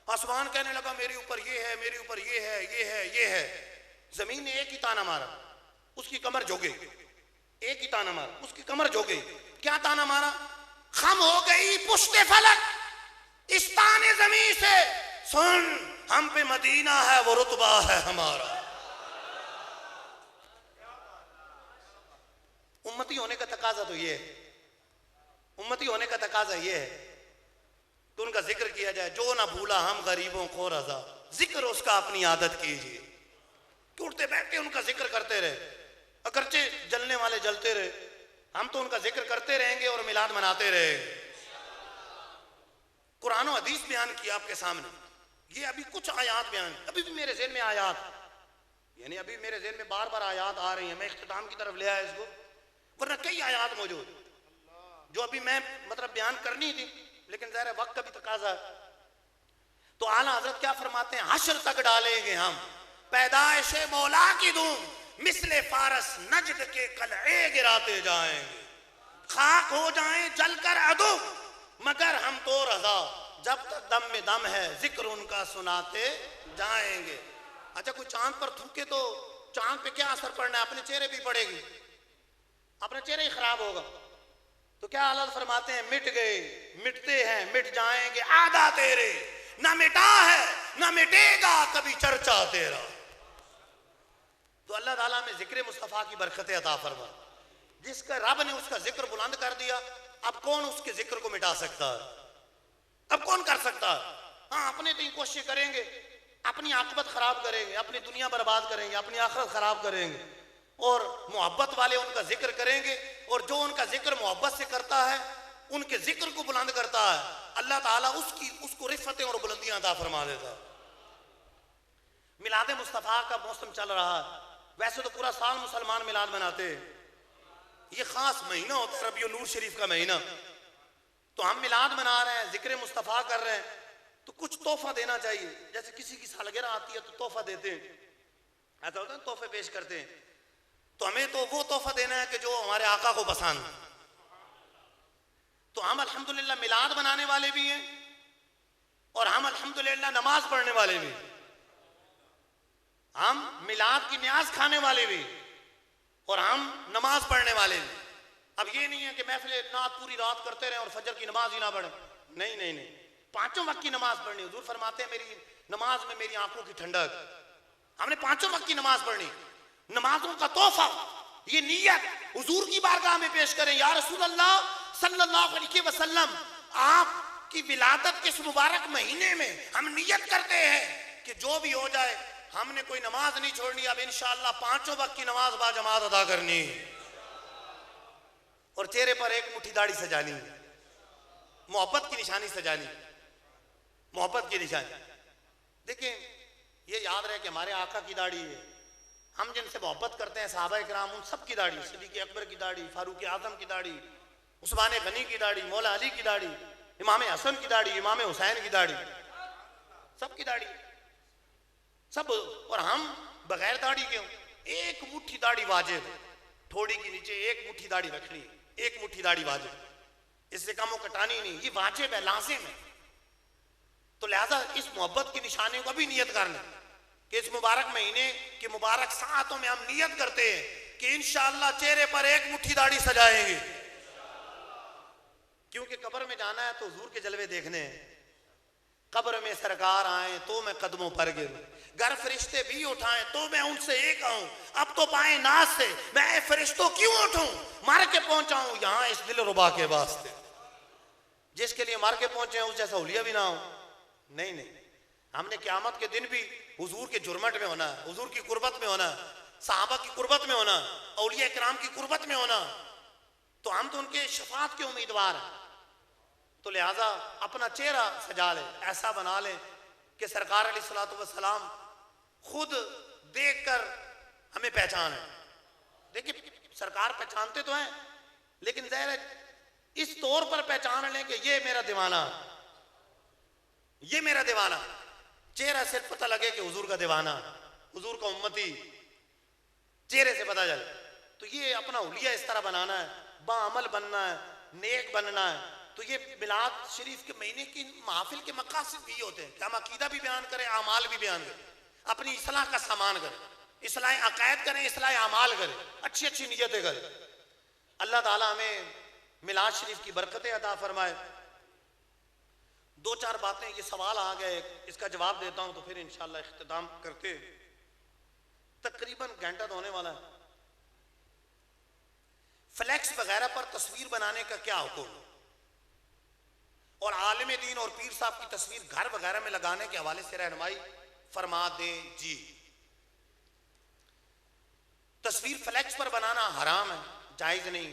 आसमान कहने लगा मेरे ऊपर ये है, मेरे ऊपर ये है, ये है, ये है। जमीन ने एक ही ताना मारा, उसकी कमर झुके, एक ही ताना मारा, उसकी कमर झुके। क्या ताना मारा? खम हो गई पुश्ते फलक इस ताने जमीन से, सुन हम पे मदीना है वो रुतबा है हमारा। उम्मती होने का तकाजा तो ये है, उम्मती होने का तकाजा ये है तो उनका जिक्र किया जाए। जो ना भूला हम गरीबों को रजा, जिक्र उसका अपनी आदत कीजिए। उठते बैठते उनका जिक्र करते रहे, अगरचे जलने वाले जलते रहे, हम तो उनका जिक्र करते रहेंगे और मिलाद मनाते रहेंगे। कुरान और हदीस बयान किया आपके सामने, ये अभी कुछ आयात बयान, अभी भी मेरे ज़हन में आयात, यानी अभी मेरे ज़हन में बार बार आयात आ रही है। मैं इख्तिताम की तरफ ले आया इसको, वरना कई आयात मौजूद जो अभी मैं मतलब बयान करनी थी, लेकिन ज़ाहिर है वक्त का भी तकाजा है। तो आला हजरत क्या फरमाते हैं, हश्र तक डालेंगे हम पैदाइश मौला की धूम, मिसले फारस नजद के कलए गिराते जाएंगे, खाक हो जाएं जलकर अदुम, मगर हम तो रजा जब तक दम में दम है जिक्र उनका सुनाते जाएंगे। अच्छा, कोई चांद पर थूके तो चांद पे क्या असर पड़ना है? अपने चेहरे पे पड़ेगी, अपना चेहरा ही खराब होगा। तो क्या अल्लाह फरमाते हैं, मिट गए, मिटते हैं, मिट जाएंगे आदा तेरे, ना मिटा है ना मिटेगा कभी चर्चा तेरा। तो अल्लाह ताला में जिक्र मुस्तफ़ा की बरकतें अता फरमा। जिसका रब ने उसका जिक्र बुलंद कर दिया, अब कौन उसके जिक्र को मिटा सकता है? अब कौन कर सकता है? हाँ, अपने तो कोशिश करेंगे, अपनी आकबत खराब करेंगे, अपनी दुनिया बर्बाद करेंगे, अपनी आखिरत खराब करेंगे, और मोहब्बत वाले उनका जिक्र करेंगे। और जो उनका जिक्र मोहब्बत से करता है, उनके जिक्र को बुलंद करता है, अल्लाह ताला उसको रिफ़तें और बुलंदियां अता फरमा देता है। मिलाद मुस्तफ़ा का मौसम चल रहा है। वैसे तो पूरा साल मुसलमान मिलाद मनाते हैं, ये खास महीना होता है रबीउल नूर शरीफ का महीना। तो हम मिलाद मना रहे हैं, जिक्र मुस्तफ़ा कर रहे हैं, तो कुछ तोहफा देना चाहिए। जैसे किसी की सालगिरह आती है तो तोहफा देते हैं, ऐसा होता है, तोहफे पेश करते हैं। तो हमें तो वो तोहफा देना है कि जो हमारे आका को पसंद। तो हम अल्हम्दुलिल्लाह मिलाद बनाने वाले भी हैं, और हम अल्हम्दुलिल्लाह नमाज पढ़ने वाले भी, हम मिलाद की न्याज खाने वाले भी, और हम नमाज पढ़ने वाले भी। अब ये नहीं है कि महफिल नात पूरी रात करते रहे और फजर की नमाज ही ना पढ़े। नहीं नहीं नहीं, पांचों वक्त की नमाज पढ़नी। हुजूर फरमाते हैं, मेरी नमाज में मेरी आंखों की ठंडक। हमने पांचों वक्त की नमाज पढ़नी। नमाजों का तोहफा, ये नियत हुजूर की बारगाह में पेश करें, या रसूल अल्लाह सल्लल्लाहु अलैहि वसल्लम, आपकी विलादत के इस मुबारक महीने में हम नियत करते हैं कि जो भी हो जाए, हमने कोई नमाज नहीं छोड़नी। अब इंशाअल्लाह पांचों वक्त की नमाज बाजमात अदा करनी, और चेहरे पर एक मुट्ठी दाढ़ी सजानी, मोहब्बत की निशानी सजानी, मोहब्बत की निशानी। देखिए, ये याद रहे कि हमारे आका की दाढ़ी है, हम जिनसे मोहब्बत करते हैं सहाबा इकराम, उन सब की दाढ़ी, सिद्दीक़ अकबर की दाढ़ी, फारूक आज़म की दाढ़ी, उस्मान गनी की दाढ़ी, मौला अली की दाढ़ी, इमाम हसन की दाढ़ी, इमाम हुसैन की दाढ़ी, सब की दाढ़ी, सब। और हम बगैर दाढ़ी के, एक मुट्ठी दाढ़ी वाजिब, ठोड़ी के नीचे एक मुट्ठी दाढ़ी रखनी, एक मुट्ठी दाढ़ी वाजिब, इससे कम वो कटानी नहीं, ये वाजिब है, लाजिम है। तो लिहाजा इस मोहब्बत की निशानी को भी नियत करना कि इस मुबारक महीने के मुबारक सातों में हम नियत करते हैं कि इंशाअल्लाह चेहरे पर एक मुट्ठी दाढ़ी सजाएंगे, क्योंकि कब्र में जाना है तो हुजूर के जलवे देखने हैं। कब्र में सरकार आए तो मैं कदमों पर गिरूं, घर फरिश्ते भी उठाएं तो मैं उनसे एक आऊं, अब तो पाए नाज से मैं फरिश्तों क्यों उठूं, मर के पहुंचाऊं यहां इस दिल रुबा के वास्ते। जिसके लिए मर के पहुंचे उस जैसा हुलिया भी ना हो। नहीं नहीं, हमने क़यामत के दिन भी हुजूर के जुर्मट में होना है, हुजूर की कुर्बत में होना, सहाबा की कुर्बत में होना, औलिया किराम की कुर्बत में होना। तो हम तो उनके शफात के उम्मीदवार हैं। तो लिहाजा अपना चेहरा सजा ले, ऐसा बना ले कि सरकार अलैहिस्सलातु वस्सलाम खुद देखकर हमें पहचाने। देखिए, सरकार पहचानते तो हैं, लेकिन ज़ाहिर इस तौर पर पहचान लें कि ये मेरा दीवाना, ये मेरा दीवाना। चेहरा से पता लगे कि हुजूर का दीवाना, हुजूर का उम्मती, चेहरे से पता चले। तो ये अपना हुलिया इस तरह बनाना है, बाअमल बनना है, नेक बनना है। तो ये मिलाद शरीफ के महीने की महफिल के मकासद भी होते हैं कि हम अकीदा भी बयान करें, आमाल भी बयान करें, अपनी इस्लाह का सामान करें, इस्लाह अकायद करें, इस्लाह आमाल करें, अच्छी अच्छी नियतें करें। अल्लाह ताला हमें मिलाद शरीफ की बरकतें अता फरमाए। दो चार बातें, ये सवाल आ गए, इसका जवाब देता हूं तो फिर इंशाअल्लाह इख्तिताम करते। तकरीबन घंटा तो होने वाला है। फ्लैक्स वगैरह पर तस्वीर बनाने का क्या हुक्म, और आलिम दीन और पीर साहब की तस्वीर घर वगैरह में लगाने के हवाले से रहनुमाई फरमा दें जी। तस्वीर फ्लैक्स पर बनाना हराम है, जायज नहीं।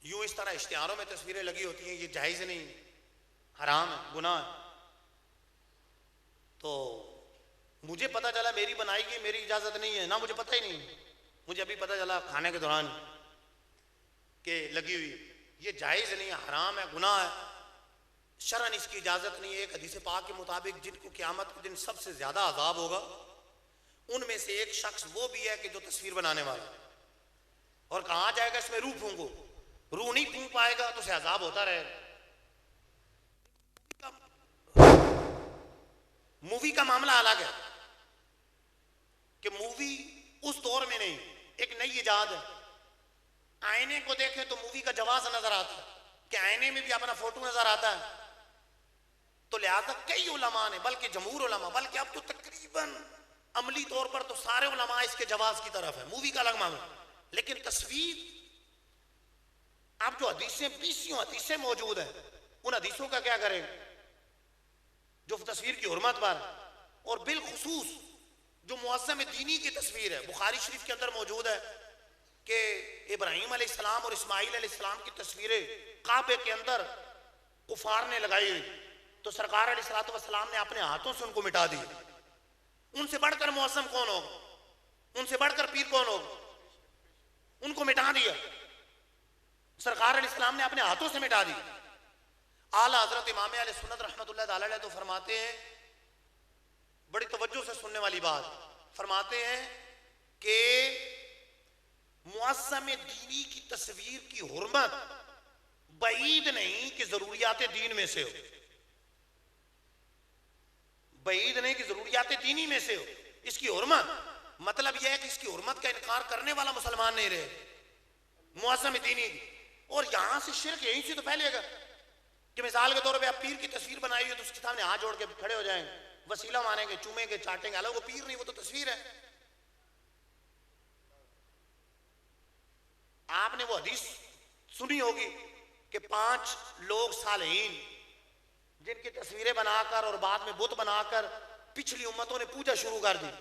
यूं इस तरह इश्तिहारों में तस्वीरें लगी होती हैं, ये जायज नहीं, हराम है, गुनाह है। तो मुझे पता चला मेरी बनाई गई, मेरी इजाजत नहीं है ना, मुझे पता ही नहीं, मुझे अभी पता चला खाने के दौरान कि लगी हुई। ये जायज नहीं है, हराम है, गुनाह है, शरन इसकी इजाजत नहीं है। एक हदीस पाक के मुताबिक जिनको क़यामत के दिन सबसे ज्यादा अजाब होगा, उनमें से एक शख्स वो भी है कि जो तस्वीर बनाने वाला। और कहा जाएगा इसमें रूह फूंको, रूह नहीं फूंक पाएगा तो उसे अजाब होता रहेगा। मूवी का मामला अलग है कि मूवी उस दौर में नहीं, एक नई इजाद है। आईने को देखें तो मूवी का जवाब नजर आता है कि आईने में भी अपना फोटो नजर आता है। तो लिहाजा कई उलमा ने, बल्कि जमहूर उलमा, बल्कि अब तो तकरीबन अमली तौर पर तो सारे उलमा इसके जवाब की तरफ है। मूवी का अलग मामला, लेकिन तस्वीर, अब जो हदीसें 20 हदीसें मौजूद है, उन हदीसों का क्या करें जो तस्वीर की हुर्मत पर, और बिलखुसूस जो मुअज़्ज़म दीनी की तस्वीर है। बुखारी शरीफ के अंदर मौजूद है कि इब्राहीम अलैहिस्सलाम और इस्माइल अलैहिस्सलाम की तस्वीरें काबे के अंदर कुफार ने लगाई हुई, तो सरकार अलैहिस्सलातु वस्सलाम ने अपने हाथों से उनको मिटा दी। उनसे बढ़कर मुअज़्ज़म कौन होगा, उनसे बढ़कर पीर कौन होगा, उनको मिटा दिया सरकार अलैहिस्सलाम ने अपने हाथों से मिटा दी। आला हजरत इमाम अहले सुन्नत रहमतुल्लाह अलैह तो फरमाते हैं, बड़ी तवज्जो से सुनने वाली बात, फरमाते हैं कि मुअज़्ज़म दीनी की तस्वीर की हुर्मत बईद नहीं कि जरूरियात दीन में से हो, बईद नहीं कि जरूरियात दीनी में से हो। इसकी हुर्मत मतलब यह है कि इसकी हुर्मत का इनकार करने वाला मुसलमान नहीं रहे, मुअज़्ज़म दीनी। और यहां से शिर्क यहीं से तो फैलेगा कि मिसाल के तौर पे आप पीर की तस्वीर बनाई हो तो उसके सामने हाथ जोड़ के खड़े हो जाएंगे, वसीला मानेंगे, चूमेंगे, चाटेंगे, हालांकि वो पीर नहीं, वो तो तस्वीर है। आपने वो हदीस सुनी होगी कि 5 लोग सालेहीन जिनकी तस्वीरें बनाकर और बाद में बुत बनाकर पिछली उम्मतों ने पूजा शुरू कर दी,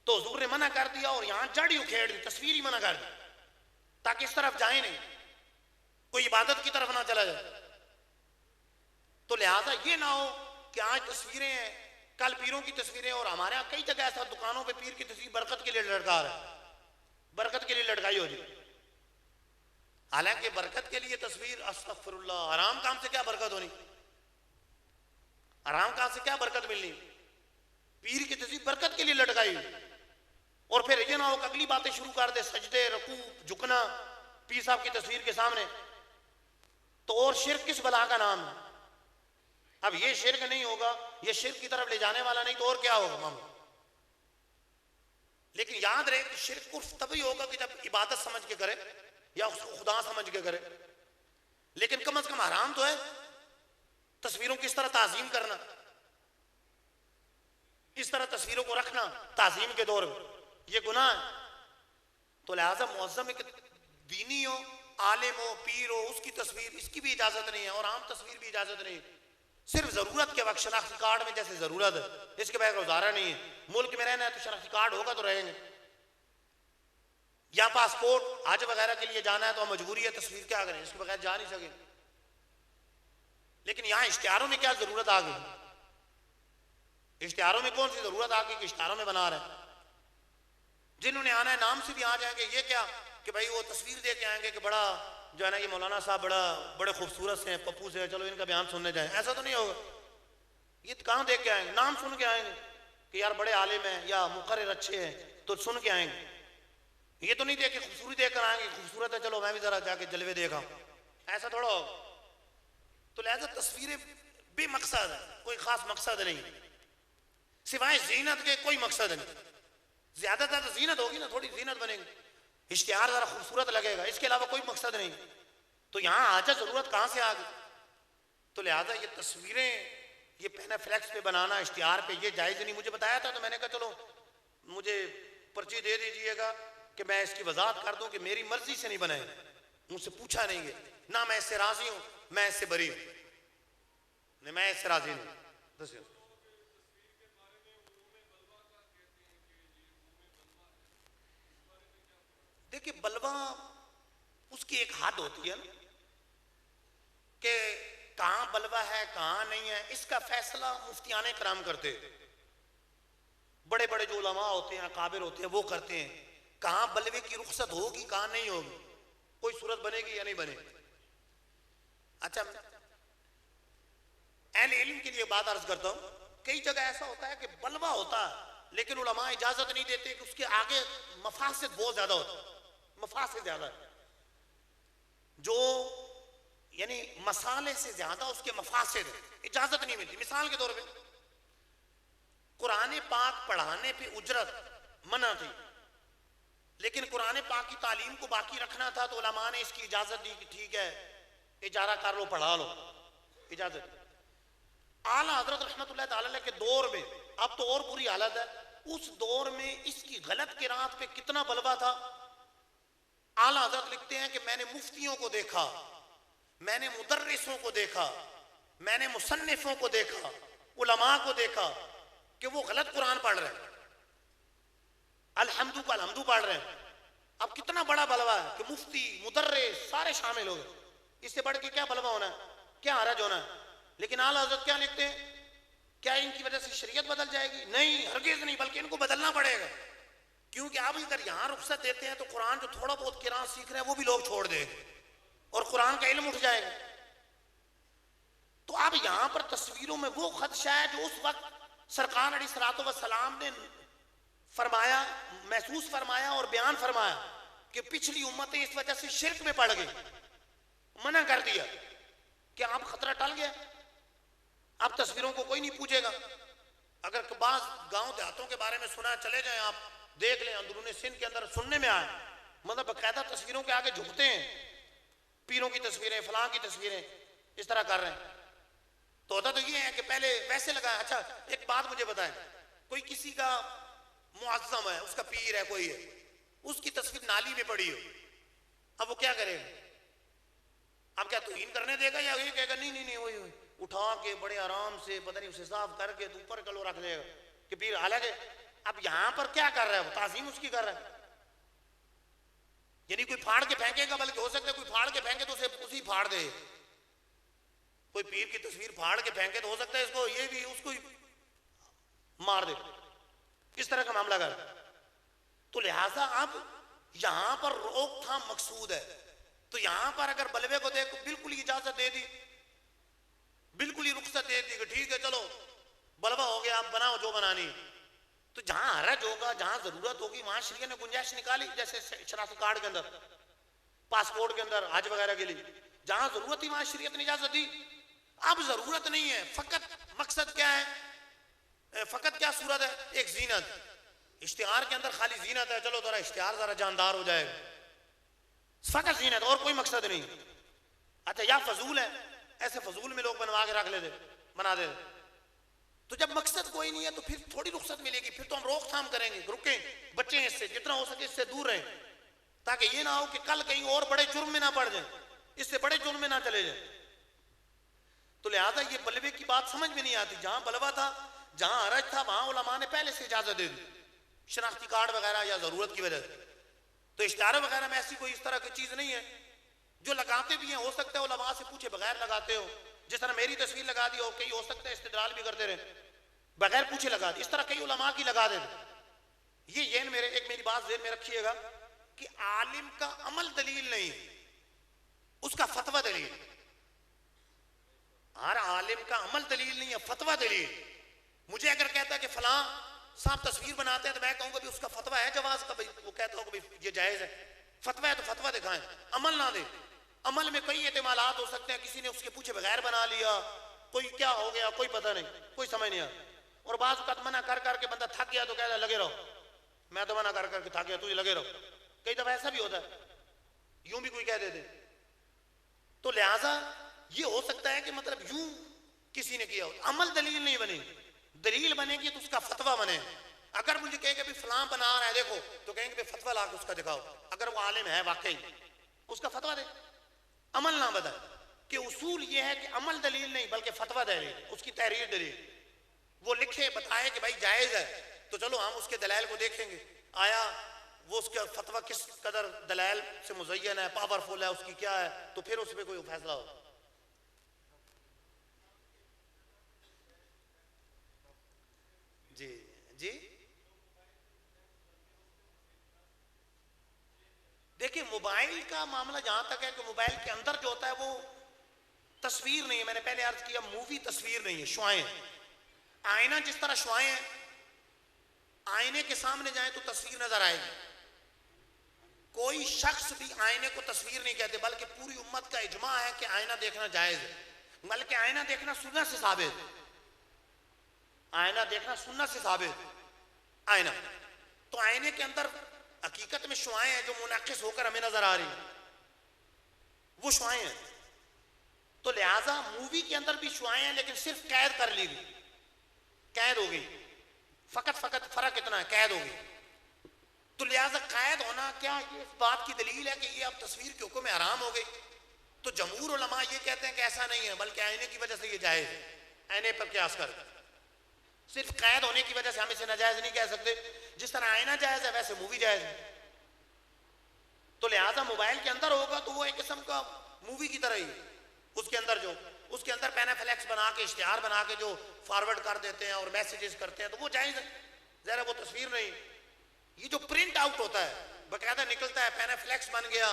तो हुजूर ने मना कर दिया और यहां जड़ ही उखेड़ दी, तस्वीर ही मना कर दी, ताकि इस तरफ जाए नहीं, कोई इबादत की तरफ ना चला जाए। तो लिहाजा ये ना हो कि आज तस्वीरें हैं, कल पीरों की तस्वीरें, और हमारे यहाँ कई जगह ऐसा दुकानों पे पीर की तस्वीर बरकत के लिए लटका रहा है, बरकत के लिए लटकाई हो जी। हालांकि बरकत के लिए तस्वीर, अस्तगफिरुल्लाह, हराम काम से क्या बरकत होनी, हराम काम से क्या बरकत मिलनी। पीर की तस्वीर बरकत के लिए लटकाई, और फिर ये ना हो अगली बातें शुरू कर दे, सजदे, रुकू, झुकना पीर साहब की तस्वीर के सामने, तो और शिर्क किस बला का नाम है। अब ये शिर्क नहीं होगा, ये शिर्क की तरफ ले जाने वाला नहीं, तो और क्या होगा मामला। लेकिन याद रहे कि शिर्क कुर्फ तभी होगा कि जब इबादत समझ के करे या उसको खुदा समझ के करे। लेकिन कम से कम हराम तो है तस्वीरों की इस तरह ताजीम करना, इस तरह तस्वीरों को रखना ताजीम के दौर में, ये गुनाह है। तो लिहाजा मुअज़्ज़म दीनी हो, आलिम हो, पीर हो, उसकी तस्वीर, इसकी भी इजाजत नहीं है, और आम तस्वीर भी इजाजत नहीं है। सिर्फ जरूरत के वक्त शनाख्ती कार्ड में जैसे जरूरत है, इसके बगैर गुजारा नहीं है। मुल्क में रहना है तो शनाख्ती कार्ड होगा तो रहेंगे, या पासपोर्ट हज वगैरह के लिए जाना है तो मजबूरी है, तस्वीर क्या करें, इसके बगैर जा नहीं सके। लेकिन यहाँ इश्तिहारों में क्या जरूरत आ गई, इश्तिहारों में कौन सी जरूरत आ गई कि इश्तिहारों में बना रहे हैं। जिन्होंने आना है नाम से भी आ जाएंगे, ये क्या कि भाई वो तस्वीर दे के आएंगे कि बड़ा जो है ना ये मौलाना साहब बड़े खूबसूरत से हैं, पप्पू से, चलो इनका बयान सुनने जाएं, ऐसा तो नहीं होगा। ये कहाँ देख के आएंगे, नाम सुन के आएंगे कि यार बड़े आलिम हैं या मुकर्रिर अच्छे हैं तो सुन के आएंगे। ये तो नहीं देख के खूबसूरती देख कर आएंगे, खूबसूरत है चलो मैं भी जरा जाके जलवे देखा, ऐसा थोड़ा होगा। तो लिहाजा तस्वीरें बेमकसद है, कोई खास मकसद नहीं, सिवाय जीनत के कोई मकसद नहीं। ज्यादातर जीनत होगी ना, थोड़ी जीनत बनेगी, इश्तिहार जरा खूबसूरत लगेगा, इसके अलावा कोई मकसद नहीं। तो यहाँ हाजत जरूरत कहाँ से आ गई। तो लिहाजा ये तस्वीरें, ये पेना फ्लैक्स पे बनाना, इश्तिहार पे, ये जायज़ नहीं। मुझे बताया था तो मैंने कहा चलो मुझे पर्ची दे दीजिएगा कि मैं इसकी वजाहत कर दूं कि मेरी मर्जी से नहीं बनाए, मुझसे पूछा नहीं गया ना, मैं इससे राजी हूं, मैं इससे बरी हूं, नहीं मैं इससे राजी नहीं। देखिए बलवा उसकी एक हद होती है ना कि कहां बलवा है कहां नहीं है, इसका फैसला मुफ्तियाने कराम करते हैं। बड़े बड़े जो उलमा होते हैं, काबिर होते हैं, वो करते हैं कहां बलवे की रुखसत होगी कहां नहीं होगी, कोई सूरत बनेगी या नहीं बनेगी। अच्छा अहले इल्म के लिए बात अर्ज करता हूं, कई जगह ऐसा होता है कि बलवा होता है लेकिन उलमा इजाजत नहीं देते कि उसके आगे मफासिद बहुत ज्यादा होता है, मफासिद ज्यादा, जो यानी मसाले से ज्यादा उसके मफासिद, इजाजत नहीं मिलती। मिसाल के तौर पे कुरान पाक पढ़ाने पे उजरत मना थी, लेकिन कुरान पाक की तालीम को बाकी रखना था तो उलमा ने इसकी इजाजत दी कि ठीक है इजारा कर लो, पढ़ा लो, इजाजत। आला हजरत रहमतुल्लाह ताला अलैह के दौर में, अब तो और बुरी हालत है, उस दौर में इसकी गलत किरात पे कितना बलवा था। आला हजरत लिखते हैं कि मैंने मुफ्तियों को देखा, मैंने मुदर्रिसों को देखा, मैंने मुसन्निफों को देखा, उलमा को देखा कि वो गलत कुरान पढ़ रहे हैं, अलहम्दु का अलहम्दु पढ़ रहे हैं। अब कितना बड़ा बलवा है कि मुफ्ती मुदर्रिस सारे शामिल हो गए, इससे बढ़ के क्या बलवा होना है, क्या हरज होना है। लेकिन आला हजरत क्या लिखते हैं, क्या इनकी वजह से शरीयत बदल जाएगी? नहीं, हरगिज नहीं, बल्कि इनको बदलना पड़ेगा। क्योंकि अब अगर यहां रुखसत देते हैं तो कुरान जो थोड़ा बहुत किरात सीख रहे हैं वो भी लोग छोड़ देंगे और कुरान का इल्म उठ जाएगा। तो अब यहां पर तस्वीरों में वो खदशा है जो उस वक्त सरकार अलैहिस्सलातु वस्सलाम ने फरमाया, महसूस फरमाया और बयान फरमाया कि पिछली उम्मतें इस वजह से शिर्क में पड़ गई, मना कर दिया कि अब खतरा टल गया, अब तस्वीरों को कोई नहीं पूछेगा। अगर बाज गांव देहातों के बारे में सुना, चले जाएं आप देख लें, अंदरूनी सिंध के अंदर सुनने में आए, मतलब बाकायदा तस्वीरों के आगे झुकते हैं, पीरों की तस्वीरें, फलां की तस्वीरें इस तरह कर रहे हैं। तो होता तो ये है कि पहले वैसे लगाए। अच्छा एक बात मुझे बताएं, कोई किसी का मुअज्जम है, उसका पीर है कोई है, उसकी तस्वीर नाली में पड़ी हो, अब वो क्या करेगा? अब क्या तौहीन करने देगा या ये कहेगा नहीं नहीं नहीं वही उठा के बड़े आराम से पता नहीं उसे साफ करके तो ऊपर कलो रख देगा कि पीर? हालांकि अब यहां पर क्या कर रहा है वो, ताजीम उसकी कर रहा है, यानी कोई फाड़ के फेंकेगा, बल्कि हो सकता है कोई फाड़ के फेंके तो उसे उसी फाड़ दे, कोई पीर की तस्वीर फाड़ के फेंके तो हो सकता है इसको ये भी उसको मार दे, इस तरह का मामला कर। तो लिहाजा अब यहां पर रोकथाम मकसूद है। तो यहां पर अगर बलवे को देखो बिल्कुल ही इजाजत दे दी, बिल्कुल ही रुख्सत दे दी कि ठीक है चलो बलवा हो गया, आप बनाओ जो बनानी। तो जहां हरज होगा, जहां जरूरत होगी, वहां शरीयत ने गुंजाइश निकाली, जैसे शनाख्ती कार्ड के अंदर, पासपोर्ट के अंदर, हज वगैरह के लिए जहां जरूरत थी वहां शरीयत ने इजाजत दी। अब जरूरत नहीं है, फकत मकसद क्या है, फकत क्या सूरत है, एक जीनत, इश्तिहार के अंदर खाली जीनत है, चलो जरा इश्तिहार जरा जानदार हो जाएगा, फकत जीनत और कोई मकसद नहीं। अच्छा या फजूल है, ऐसे फजूल में लोग बनवा के रख लेते, बना देते। तो जब मकसद कोई नहीं है तो फिर थोड़ी रुख्सत मिलेगी, फिर तो हम रोकथाम करेंगे, रुकें, बच्चे इससे जितना हो सके इससे दूर रहें, ताकि ये ना हो कि कल कहीं और बड़े जुर्म में ना पड़ जाए, इससे बड़े जुर्म में ना चले जाए। तो लिहाजा ये बलवे की बात समझ में नहीं आती। जहां बलवा था, जहां हरज था, वहां उलमा ने पहले से इजाजत दे दी, शनाख्ती कार्ड वगैरह या जरूरत की वजह से। तो इश्तिहार वगैरह में ऐसी कोई इस तरह की चीज नहीं है। जो लगाते भी हैं हो सकता है उलमा से पूछे बगैर लगाते हो, जिस तरह मेरी तस्वीर लगा दी हो, कई हो सकता है इस्तेदलाल भी करते रहे, बगैर पूछे लगा दी, इस तरह कई उलमा की लगा दे। ये मेरी बात जेहन में रखिएगा कि आलिम का अमल दलील नहीं, उसका फतवा दलील। हर आलिम का अमल दलील नहीं है, फतवा दलील। मुझे अगर कहता है कि फलां साहब तस्वीर बनाते हैं तो मैं कहूंगा भी उसका फतवा है जवाज का, भाई वो कहता होगा भाई ये जायज है, फतवा है तो फतवा दिखाएं, अमल ना दे। अमल में कई एहतिमालात हो सकते हैं, किसी ने उसके पूछे बगैर बना लिया, कोई क्या हो गया कोई पता नहीं, कोई समझ नहीं आता। और बाज़ औक़ात मना कर करके बंदा थक गया तो कहता है लगे रहो, मैं तो मना कर करके थक गया तुझे लगे रहो। कई दफा ऐसा भी होता है, यूं भी कोई कह देते। तो लिहाजा ये हो सकता है कि मतलब यूं किसी ने किया हो, अमल दलील नहीं बनेगी। दलील बनेगी तो उसका फतवा बने। अगर मुझे कहेगा भी फलां बना रहा है देखो, तो कहेंगे भाई फतवा ला के उसका दिखाओ, अगर वो आलिम है वाकई उसका फतवा दे, अमल ना बताए। कि उसूल ये है कि अमल दलील नहीं बल्कि फतवा दलील, उसकी तहरीर दलील। वो लिखे बताए कि भाई जायज है तो चलो हम उसके दलाइल को देखेंगे, आया वो उसका फतवा किस कदर दलाइल से मुज़य्यन है, पावरफुल है, उसकी क्या है, तो फिर उस पर कोई फैसला हो। जी जी देखिए, मोबाइल का मामला जहां तक है कि मोबाइल के अंदर जो होता है वो तस्वीर नहीं है। मैंने पहले अर्ज किया मूवी तस्वीर नहीं है, शुआएं। आईना जिस तरह शुआएं है, आईने के सामने जाए तो तस्वीर नजर आएगी। कोई शख्स भी आईने को तस्वीर नहीं कहते, बल्कि पूरी उम्मत का इजमा है कि आईना देखना जायज है, बल्कि आईना देखना सुन्नत से साबित है। आईना देखना सुन्नत से साबित आईना, तो आईने के अंदर हकीकत में शुआएं हैं जो मुनाकिस होकर हमें नजर आ रही हैं, वो शुआएं हैं। तो लिहाजा मूवी के अंदर भी शुआएं हैं लेकिन सिर्फ कैद कर ली गई, कैद हो गई, फकत फर्क इतना है, कैद हो गई। तो लिहाजा कैद होना क्या ये इस बात की दलील है कि ये अब तस्वीर के हुक्म में हराम हो गई? तो जमहूर उलमा ये कहते हैं कि ऐसा नहीं है, बल्कि आईने की वजह से ये जायज है। आईने पर क्यास कर, सिर्फ कैद होने की वजह से हम इसे नाजायज नहीं कह सकते। जिस तरह आईना जायज है वैसे मूवी जायज है। तो लिहाजा मोबाइल के अंदर होगा तो वो एक किस्म का मूवी की तरह ही, उसके अंदर जो उसके अंदर पैनाफ्लेक्स बना के इश्तिहार बना के जो फॉरवर्ड कर देते हैं और मैसेजेस करते हैं तो वो जायज है, जरा वो तस्वीर नहीं। ये जो प्रिंट आउट होता है बकायदा निकलता है, पैनाफ्लेक्स बन गया,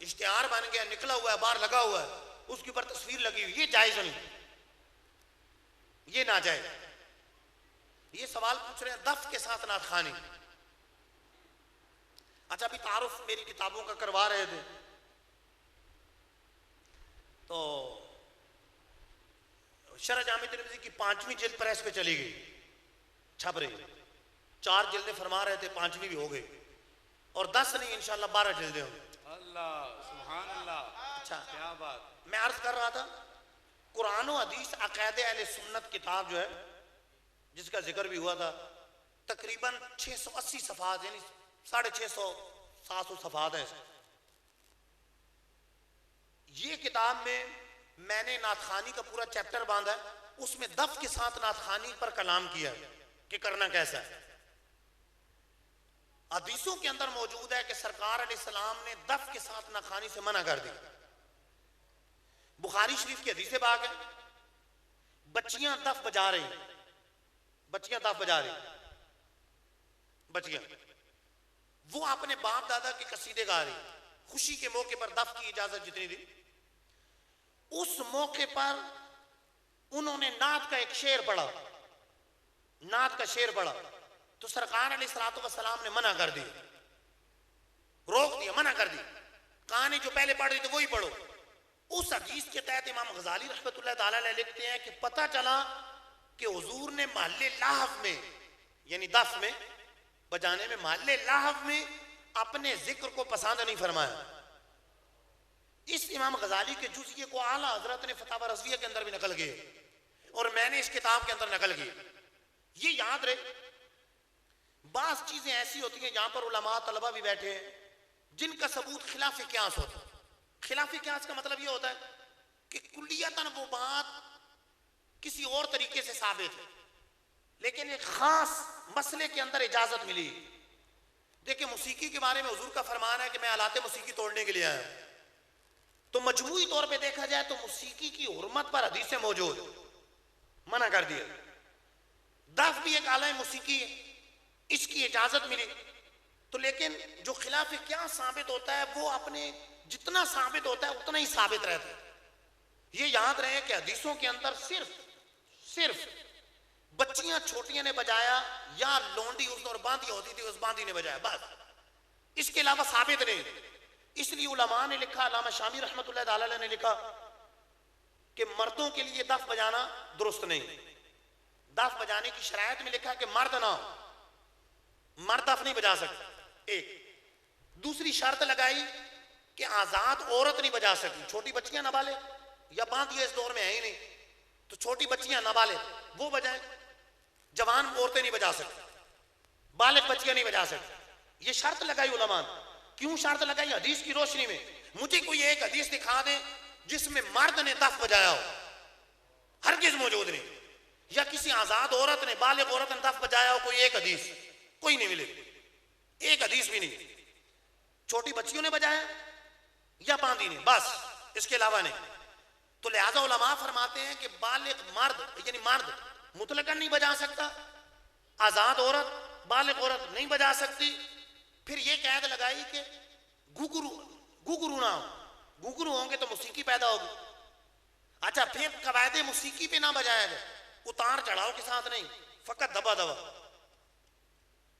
इश्तिहार बन गया, निकला हुआ है, बाहर लगा हुआ है, उसके ऊपर तस्वीर लगी हुई, ये जायज नहीं, ये नाजायज। ये सवाल पूछ रहे हैं दफ के साथ नात खानी। अच्छा, अभी तारुफ मेरी किताबों का करवा रहे थे तो शरह जामे तिरमिज़ी की 5वीं जिल्द प्रेस पे चली गई, छप रही। 4 जिल्दें फरमा रहे थे, 5वीं भी हो गई और 10 नहीं इंशाल्लाह 12 जिल्दें होंगी। अल्लाह सुभान अल्लाह। अच्छा, क्या बात। मैं अर्ज कर रहा था कुरान और हदीस अक़ीदे अहले सुन्नत किताब जो है जिसका जिक्र भी हुआ था, तकरीबन 680 सफ़ात यानी 650-700 सफ़ात है। ये किताब में मैंने नातखानी का पूरा चैप्टर बांधा है, उसमें दफ के साथ नातखानी पर कलाम किया कि करना कैसा है। हदीसों के अंदर मौजूद है कि सरकार अलैहिस्सलाम ने दफ के साथ नातखानी से मना कर दी। बुखारी शरीफ की हदीस बाग है, बच्चियां दफ बजा रही, बच्चियां दफ बजा रही, बच्चियां वो अपने बाप दादा के कसीदे गा रही, खुशी के मौके पर दफ की इजाजत जितनी दी, उस मौके पर उन्होंने नात का एक शेर पढ़ा, नात का शेर पढ़ा तो सरकार अलैहिस्सलातु वस्सलाम ने मना कर दिया, रोक दिया, मना कर दिया, कहानी जो पहले पढ़ रही थी वही पढ़ो। उस हदीस के तहत इमाम गजाली रहमतुल्लाह ताला अलैह लिखते हैं कि पता चला कि हुजूर ने महल्ले लाहव में यानी दफ में बजाने में महल्ले लाहव में अपने जिक्र को पसंद नहीं फरमाया। इस इमाम गजाली के जुज़िये को आला हजरत ने फतावा रज़विया के अंदर भी नकल किए और मैंने इस किताब के अंदर नकल की। ये याद रहे, बास चीजें ऐसी होती हैं जहां पर उलमा तलबा भी बैठे हैं जिनका सबूत खिलाफ क़ियास होता है। खिलाफ क़ियास का मतलब ये होता है कि कुल्लियतन वो बात किसी और तरीके से साबित है लेकिन एक खास मसले के अंदर इजाजत मिली। देखिए, मौसीकी के बारे में हुजूर का फरमान है कि मैं आलाते मौसीकी तोड़ने के लिए आया, तो मजमूई तौर पे देखा जाए तो मौसीकी की हुर्मत पर हदीसें मौजूद, मना कर दिया। दफ भी एक आला मौसीकी है, इसकी इजाजत मिली तो, लेकिन जो खिलाफ क्या साबित होता है वो अपने जितना साबित होता है उतना ही साबित रहता है। ये याद रहे कि हदीसों के अंदर सिर्फ बच्चियां छोटियां ने बजाया या लोंडी उस दौर बांधी होती थी उस बांधी ने बजाया, बस, इसके अलावा साबित नहीं। इसलिए उलमा ने लिखा, अल्लामा शामी रहमतुल्लाह अलैह ने लिखा कि मर्दों के लिए दफ बजाना दुरुस्त नहीं। दफ बजाने की शरायत में लिखा कि मर्द ना हो, मर्द दफ नहीं बजा सकते। एक दूसरी शर्त लगाई कि आजाद औरत नहीं बजा सकती, छोटी बच्चियां नाबालिग या बांधिए इस दौर में है ही नहीं, तो छोटी बच्चियां नाबालिग वो बजाएं, जवान औरतें नहीं बजा सकती, बालिग बच्चियां नहीं बजा सकती। ये शर्त लगाई उलमा ने। क्यों शर्त लगाई? हदीस की रोशनी में। मुझे कोई एक हदीस दिखा दे जिसमें मर्द ने दफ बजाया हो, हरगिज मौजूद नहीं। या किसी आजाद औरत ने, बालिग औरत ने दफ बजाया हो, कोई एक हदीस कोई नहीं मिले, एक हदीस भी नहीं। छोटी बच्चियों ने बजाया या बांदी ने, बस, इसके अलावा नहीं। तो लिहाजा उलमा फरमाते हैं कि बालिग मर्द यानी मर्द मुतलकन नहीं बजा सकता, आजाद औरत बालिग औरत नहीं बजा सकती। फिर ये कैद लगाई कि गुगुरु ना हो, गुगुरु होंगे तो मौसीकी पैदा होगी। अच्छा, फिर कवायदे मौसीकी पे ना बजाया जाए, उतार चढ़ाव के साथ नहीं, फकत दबा दबा,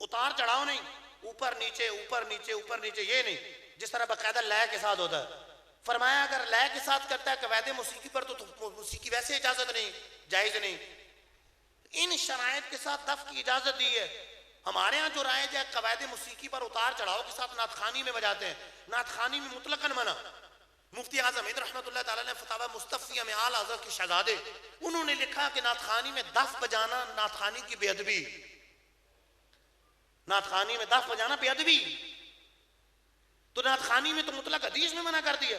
उतार चढ़ाव नहीं, ऊपर नीचे ऊपर नीचे ऊपर नीचे, ये नहीं जिस तरह बाकायदा लय के साथ होता है। फरमाया अगर लय के साथ करता है कवायदे मौसीकी पर तो मौसीकी वैसे इजाजत नहीं, जायज नहीं। इन शराइत के साथ दफ की इजाजत दी है। हमारे यहाँ जो राइज है कवायद मौसीकी पर उतार चढ़ाव के साथ नातखानी में बजाते हैं, नातखानी में मुतलकन मना। मुफ्ती आजम हिंद रहमतुल्लाह ताला ने फतावा मुस्तफिया में आला हज़रत के शहजादे, उन्होंने लिखा कि नातखानी में दफ बजाना नातखानी की बेअदबी, नातखानी में दफ बजाना बेअदबी। तो नातखानी में तो मुतलक हदीस में मना कर दिया,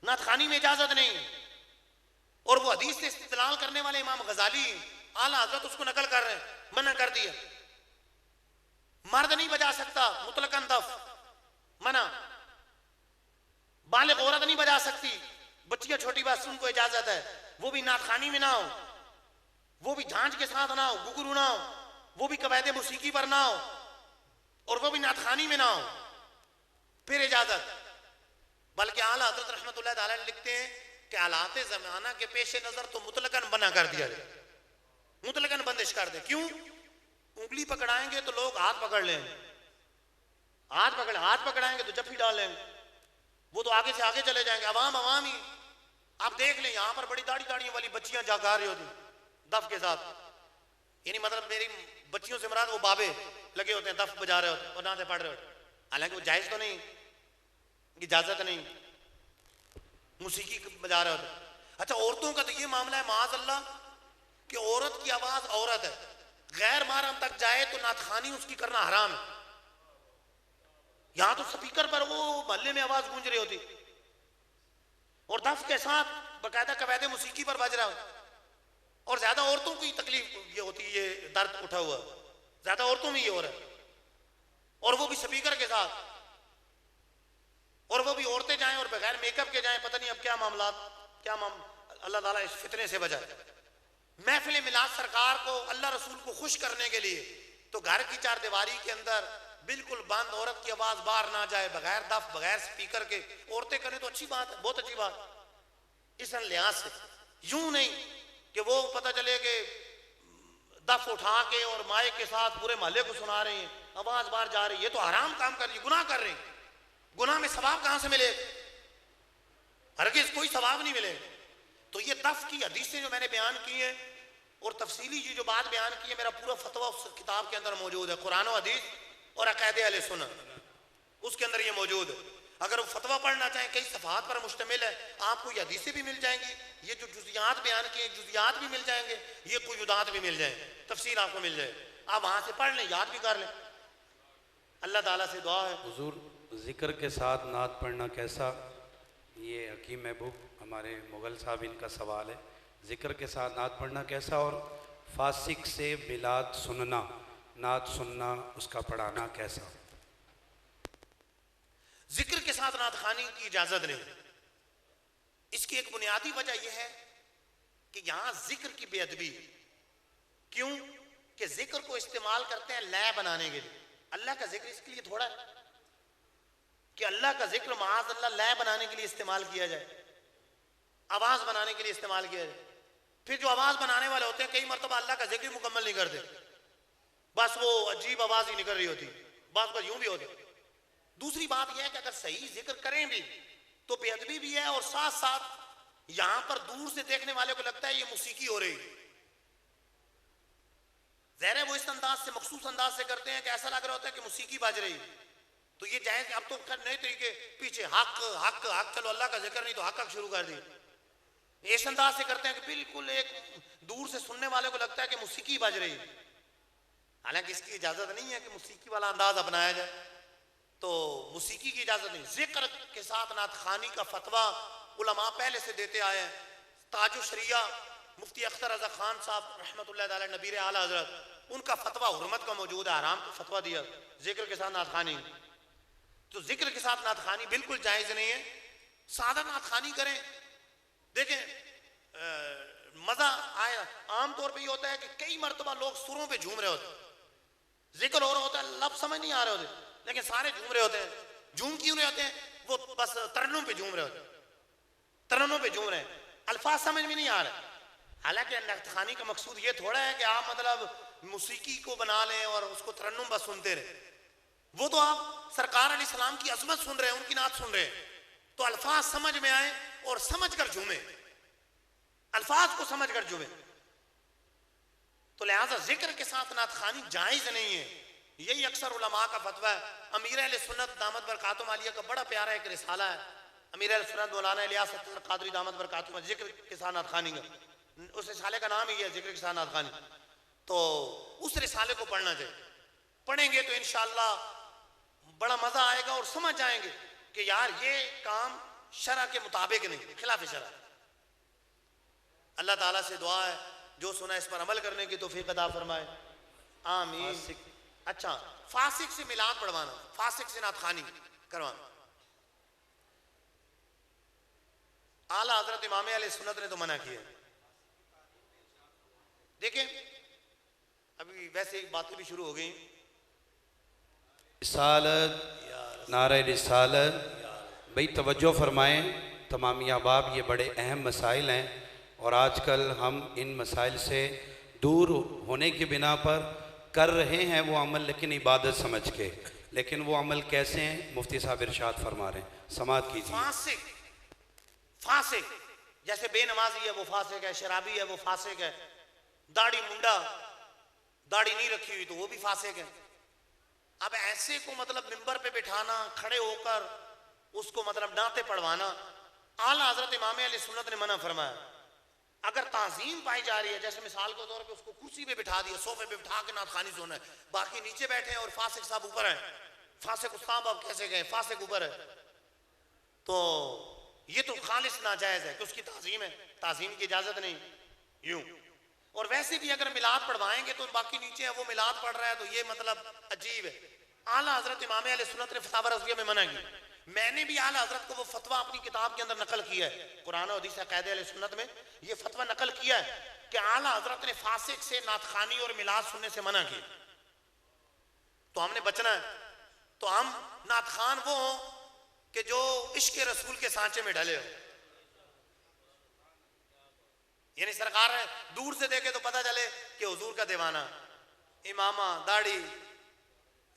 नातखानी में इजाजत नहीं। और वो हदीस से इस्तेदलाल करने वाले इमाम गजाली आला हज़रत उसको नकल कर रहे हैं, मना कर दिया। मर्द नहीं बजा सकता मुतलकन दफ, मना। बालिग औरत नहीं बजा सकती, बच्चियां छोटी बस उनको इजाजत है, वो भी नातखानी में ना हो, वो भी झांझ के साथ ना हो, गुगरू ना हो, वो भी कवायदे मौसीकी पर ना हो, और वो भी नातखानी में ना हो, फिर इजाजत। बल्कि आला हज़रत रहमतुल्लाह ताला लिखते हैं कि हालात ज़माना के पेश नजर तो मुतलकन बना कर दिया जाए, मुतलकन बंदिश कर दे। क्यों? उंगली पकड़ाएंगे तो लोग हाथ पकड़ लेंगे, हाथ पकड़ाएंगे तो जफ्फी डाल लेंगे, वो तो आगे से आगे चले जाएंगे। अवाम ही आप देख लें, यहां पर बड़ी दाढ़ी दाढ़ियों वाली बच्चियां जागा रही होती दफ के साथ, यानी मतलब मेरी बच्चियों से मराद वो बाबे लगे होते हैं, दफ बजा रहे होते हैं और नाते पढ़ रहे होते हैं। हालांकि वो जायज तो नहीं, इजाजत नहीं, मौसीकी बजा रहे होते। अच्छा, औरतों का तो ये मामला है माज़ अल्लाह कि औरत की आवाज औरत है, गैर महरम तक जाए तो नातखानी उसकी करना हराम है। यहां तो स्पीकर पर वो मोहल्ले में आवाज गूंज रही होती और दफ के साथ बाकायदा कवायदे मौसीकी पर बज रहा हो, और ज्यादा औरतों की तकलीफ ये होती है, ये दर्द उठा हुआ ज्यादा औरतों में ये हो रहा है, और वो भी स्पीकर के साथ, और वो भी औरतें जाएं और बगैर मेकअप के जाएं। पता नहीं अब क्या मामला, अल्लाह ताला इस फितने से बचाए। महफिल मिलाद सरकार को, अल्लाह रसूल को खुश करने के लिए तो घर की चार दीवारी के अंदर बिल्कुल बंद, औरत की आवाज बाहर ना जाए, बगैर दफ बगैर स्पीकर के औरतें करें तो अच्छी बात है, बहुत अच्छी बात। इस लिहाज से यूं नहीं कि वो पता चले कि दफ उठा के और माइक के साथ पूरे मोहल्ले को सुना रहे हैं, आवाज बाहर जा रही है, ये तो हराम काम कर रही है, गुनाह कर रहे हैं। गुनाह में सवाब कहां से मिले? हरगिज़ कोई सवाब नहीं मिले। तो ये दफ की हदीसें जो मैंने बयान की है और तफसीली ये जो बात बयान की है, मेरा पूरा फतवा उस किताब के अंदर मौजूद है, कुरान और हदीस और अक़ीदे अहले सुन्नत, उसके अंदर ये मौजूद है। अगर वो फतवा पढ़ना चाहें, कई सफ़हात पर मुश्तमिल है, आपको ये हदीसें भी मिल जाएंगी, ये जो जुज़ियात बयान किए जुज़ियात भी मिल जाएंगे, ये कुयुदात भी मिल जाएंगे, तफसीर आपको मिल जाए, आप वहां से पढ़ लें, याद भी कर लें। अल्लाह ताला से दुआ है। हुजूर, जिक्र के साथ नात पढ़ना कैसा? ये हकीम महबूब हमारे मुग़ल साहब, इनका सवाल है, जिक्र के साथ नात पढ़ना कैसा, और फासिक से मिलाद सुनना, नात सुनना, उसका पढ़ाना कैसा? जिक्र के साथ नात खानी की इजाजत नहीं। इसकी एक बुनियादी वजह यह है कि यहां जिक्र की बेअदबी। क्यों? कि जिक्र को इस्तेमाल करते हैं लय बनाने के लिए। अल्लाह का जिक्र इसके लिए थोड़ा है कि अल्लाह का जिक्र माज़ अल्लाह लय बनाने के लिए इस्तेमाल किया जाए, आवाज बनाने के लिए इस्तेमाल किया जाए। फिर जो आवाज बनाने वाले होते हैं कई मरतबा अल्लाह का जिक्र मुकम्मल नहीं करते, बस वो अजीब आवाज ही निकल रही होती, बात पर यूं भी होती। दूसरी बात यह है कि अगर सही जिक्र करें भी तो बेअदबी भी है, और साथ साथ यहां पर दूर से देखने वाले को लगता है ये मौसीकी हो रही। ज़ाहिर है वो इस अंदाज से, मखसूस अंदाज से करते हैं कि ऐसा लग रहा होता है कि मौसीकी बज रही, तो ये जायज। अब तो नए तरीके पीछे हक हक हक, चलो अल्लाह का जिक्र नहीं तो हक हक शुरू कर दी, इस अंदाज से करते हैं कि बिल्कुल एक दूर से सुनने वाले को लगता है कि मौसीकी बज रही। हालांकि इसकी इजाजत नहीं है कि मौसीकी वाला अंदाज अपनाया जाए, तो मौसीकी की इजाजत नहीं। जिक्र के साथ नात खानी का फतवा उलमा पहले से देते आए हैं। ताजु शरिया मुफ्ती अख्तर रजा खान साहब रहमतुल्लाह अलैह, नबीर आला हजरत, उनका फतवा हुर्मत का मौजूद है, हराम का फतवा दिया जिक्र के साथ नात खानी। तो जिक्र के साथ नात खानी बिल्कुल जायज नहीं है। सादा नात खानी करें, देखें मजा आया। आमतौर पर यह होता है कि कई मरतबा लोग सुरों पे झूम रहे होते, जिक्र हो रहा होता है, लफ्ज़ समझ नहीं आ रहे होते, लेकिन सारे झूम रहे होते हैं। झूम क्यों रहे होते हैं? वो बस तरन्नुम पे झूम रहे होते हैं, तरन्नुम पे झूम रहे हैं, अल्फाज समझ में नहीं आ रहे। हालांकि नात खानी का मकसूद ये थोड़ा है कि आप मतलब मौसीकी को बना लें और उसको तरन्नुम बस सुनते रहे। वो तो आप सरकार अलैहिस्सलाम की अजमत सुन रहे हैं, उनकी नात सुन रहे हैं, तो अल्फाज समझ में आए और समझ कर झूमे, अल्फाज को समझ कर झूमे। तो लिहाजा जिक्र के साथ नात खानी जायज नहीं है। यही अक्सर उलमा का फतवा है। अमीर अहले सुन्नत दामत बरकातुहू आलिया का बड़ा प्यारा एक रिसाला है, अमीर अहले सुन्नत मौलाना इलियास अख्तर कादरी दामत बरकातुहू, जिक्र के साथ नात खानी का, उस रिसाले का नाम ही है जिक्र के साथ नात खानी। तो उस रिसाले को पढ़ना चाहिए। पढ़ेंगे तो इंशाअल्लाह बड़ा मजा आएगा और समझ जाएंगे कि यार ये काम शरा के मुताबिक नहीं, खिलाफ शरा। अल्लाह ताला से दुआ है जो सुना इस पर अमल करने की तौफीक अता फरमाए, आमीन। अच्छा, फासिक से मिलाद पढ़वाना, फासिक से नात खानी करवाना, आला हजरत इमाम अहले सुन्नत ने तो मना किया। देखें अभी वैसे बातें भी शुरू हो गई। रिसालत, नारे रिसालत, भाई तवज्जो फरमाएं तमामी अहबाब, ये बड़े अहम मसाइल हैं और आजकल हम इन मसाइल से दूर होने की बिना पर कर रहे हैं वो अमल, लेकिन इबादत समझ के। लेकिन वो अमल कैसे हैं, मुफ्ती साहब इरशाद फरमा रहे हैं, समाअत कीजिए। फासिक, फासिक जैसे बेनमाजी है वो फासिक है, शराबी है वो फासिक है, दाढ़ी मुंडा, दाढ़ी नहीं रखी हुई तो वो भी फासिक है। अब ऐसे को मतलब मिंबर पे बिठाना, खड़े होकर उसको मतलब नाते पढ़वाना, आला हजरत इमाम अहले सुन्नत ने मना फरमाया। अगर ताजीम पाई जा रही है, जैसे मिसाल के तौर पे उसको कुर्सी पे बिठा दिया, सोफे पे बिठा के नात खानी सुना है, बाकी नीचे बैठे हैं और फासिक साहब ऊपर है, फासिक साहब अब कैसे गए, फासिक ऊपर है, तो ये तो खालिस नाजायज है कि उसकी ताजीम है, ताजीम की इजाजत नहीं यूं। और वैसे भी अगर मिलाद पढ़वाएंगे तो बाकी नीचे है वो मिलाद पढ़ रहा है, तो ये मतलब अजीब है। आला हजरत इमाम अहले सुन्नत ने फतवा रज़िया में मना की। मैंने भी आला हजरत को वो फतवा अपनी किताब के अंदर नकल किया है, कुरान और हदीस अक़ीदा अहले सुन्नत में ये फतवा नकल किया है कि आला हजरत ने फासिक से नात खानी और मिलाद सुनने से मना किया। तो हमने बचना है। तो हम नात खान वो हो कि जो इश्क रसूल के सांचे में ढले हो, यानी सरकार है दूर से देखे तो पता चले कि हुजूर का दीवाना, इमामा, दाढ़ी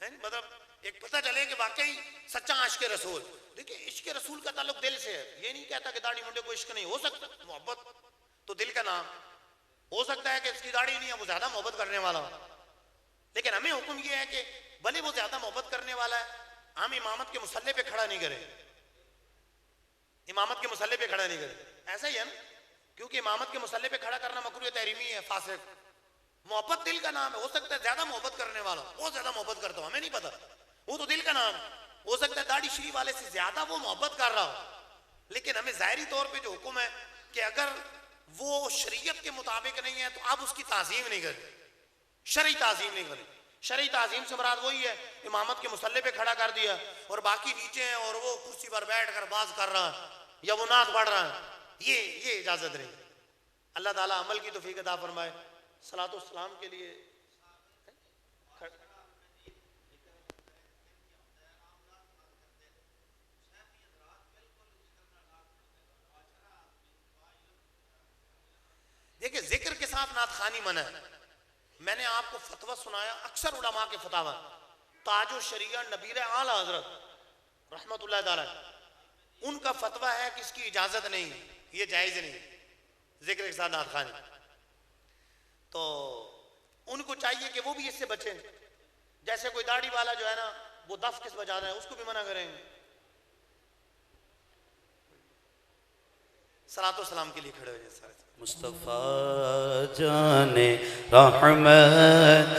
है, मतलब एक पता चले कि वाकई सच्चा इश्क रसूल। देखिए इश्क रसूल का ताल्लुक दिल से है, ये नहीं कहता कि दाढ़ी मुंडे को इश्क नहीं हो सकता, मोहब्बत तो दिल का नाम हो सकता है कि इसकी दाढ़ी नहीं है, वो ज्यादा मोहब्बत करने वाला हो, लेकिन हमें हुक्म ये है कि भले वो ज्यादा मोहब्बत करने वाला है, हम इमामत के मुसल्ले पे खड़ा नहीं करें, इमामत के मुसल्ले पे खड़ा नहीं करें, ऐसा ही है ना, क्योंकि इमामत के मुसल्ले पे खड़ा करना मकरूह तहरीमी है, फासिक। मोहब्बत दिल का नाम है, हो सकता है ज्यादा मोहब्बत करने वाला, बहुत ज्यादा मोहब्बत करता हूं, हमें नहीं पता, वो तो दिल का नाम है, हो सकता है दाढ़ी श्री वाले से ज्यादा वो मोहब्बत कर रहा हो, लेकिन हमें जाहिरी तौर पे जो हुक्म है कि अगर वो शरीयत के मुताबिक नहीं है तो आप उसकी ताजीम नहीं करें, शरई ताजीम नहीं करें। शरई ताजीम से मुराद वही है इमामत के मुसल्ले पे खड़ा कर दिया और बाकी नीचे हैं और वो कुर्सी पर बैठ कर बाज कर रहा है या वो नात पढ़ रहा है, ये इजाजत नहीं। अल्लाह ताला अमल की तौफीक अता फरमाए। सलातो सलाम के लिए देखिए जिक्र के साथ नात खानी मना है। मैंने आपको फतवा सुनाया, अक्सर उलमा के फतवा, ताजो शरिया नबीर आला हजरत रहमतुल्लाह ताला उनका फतवा है कि इसकी इजाजत नहीं, ये जायज नहीं जिक्र के साथ नात खानी। तो उनको चाहिए कि वो भी इससे बचे। जैसे कोई दाढ़ी वाला जो है ना वो दफ किस बजा रहा है उसको भी मना करेंगे। सलातो सलाम के लिए खड़े हो जाए सारे। मुस्तफ़ा जाने रहमत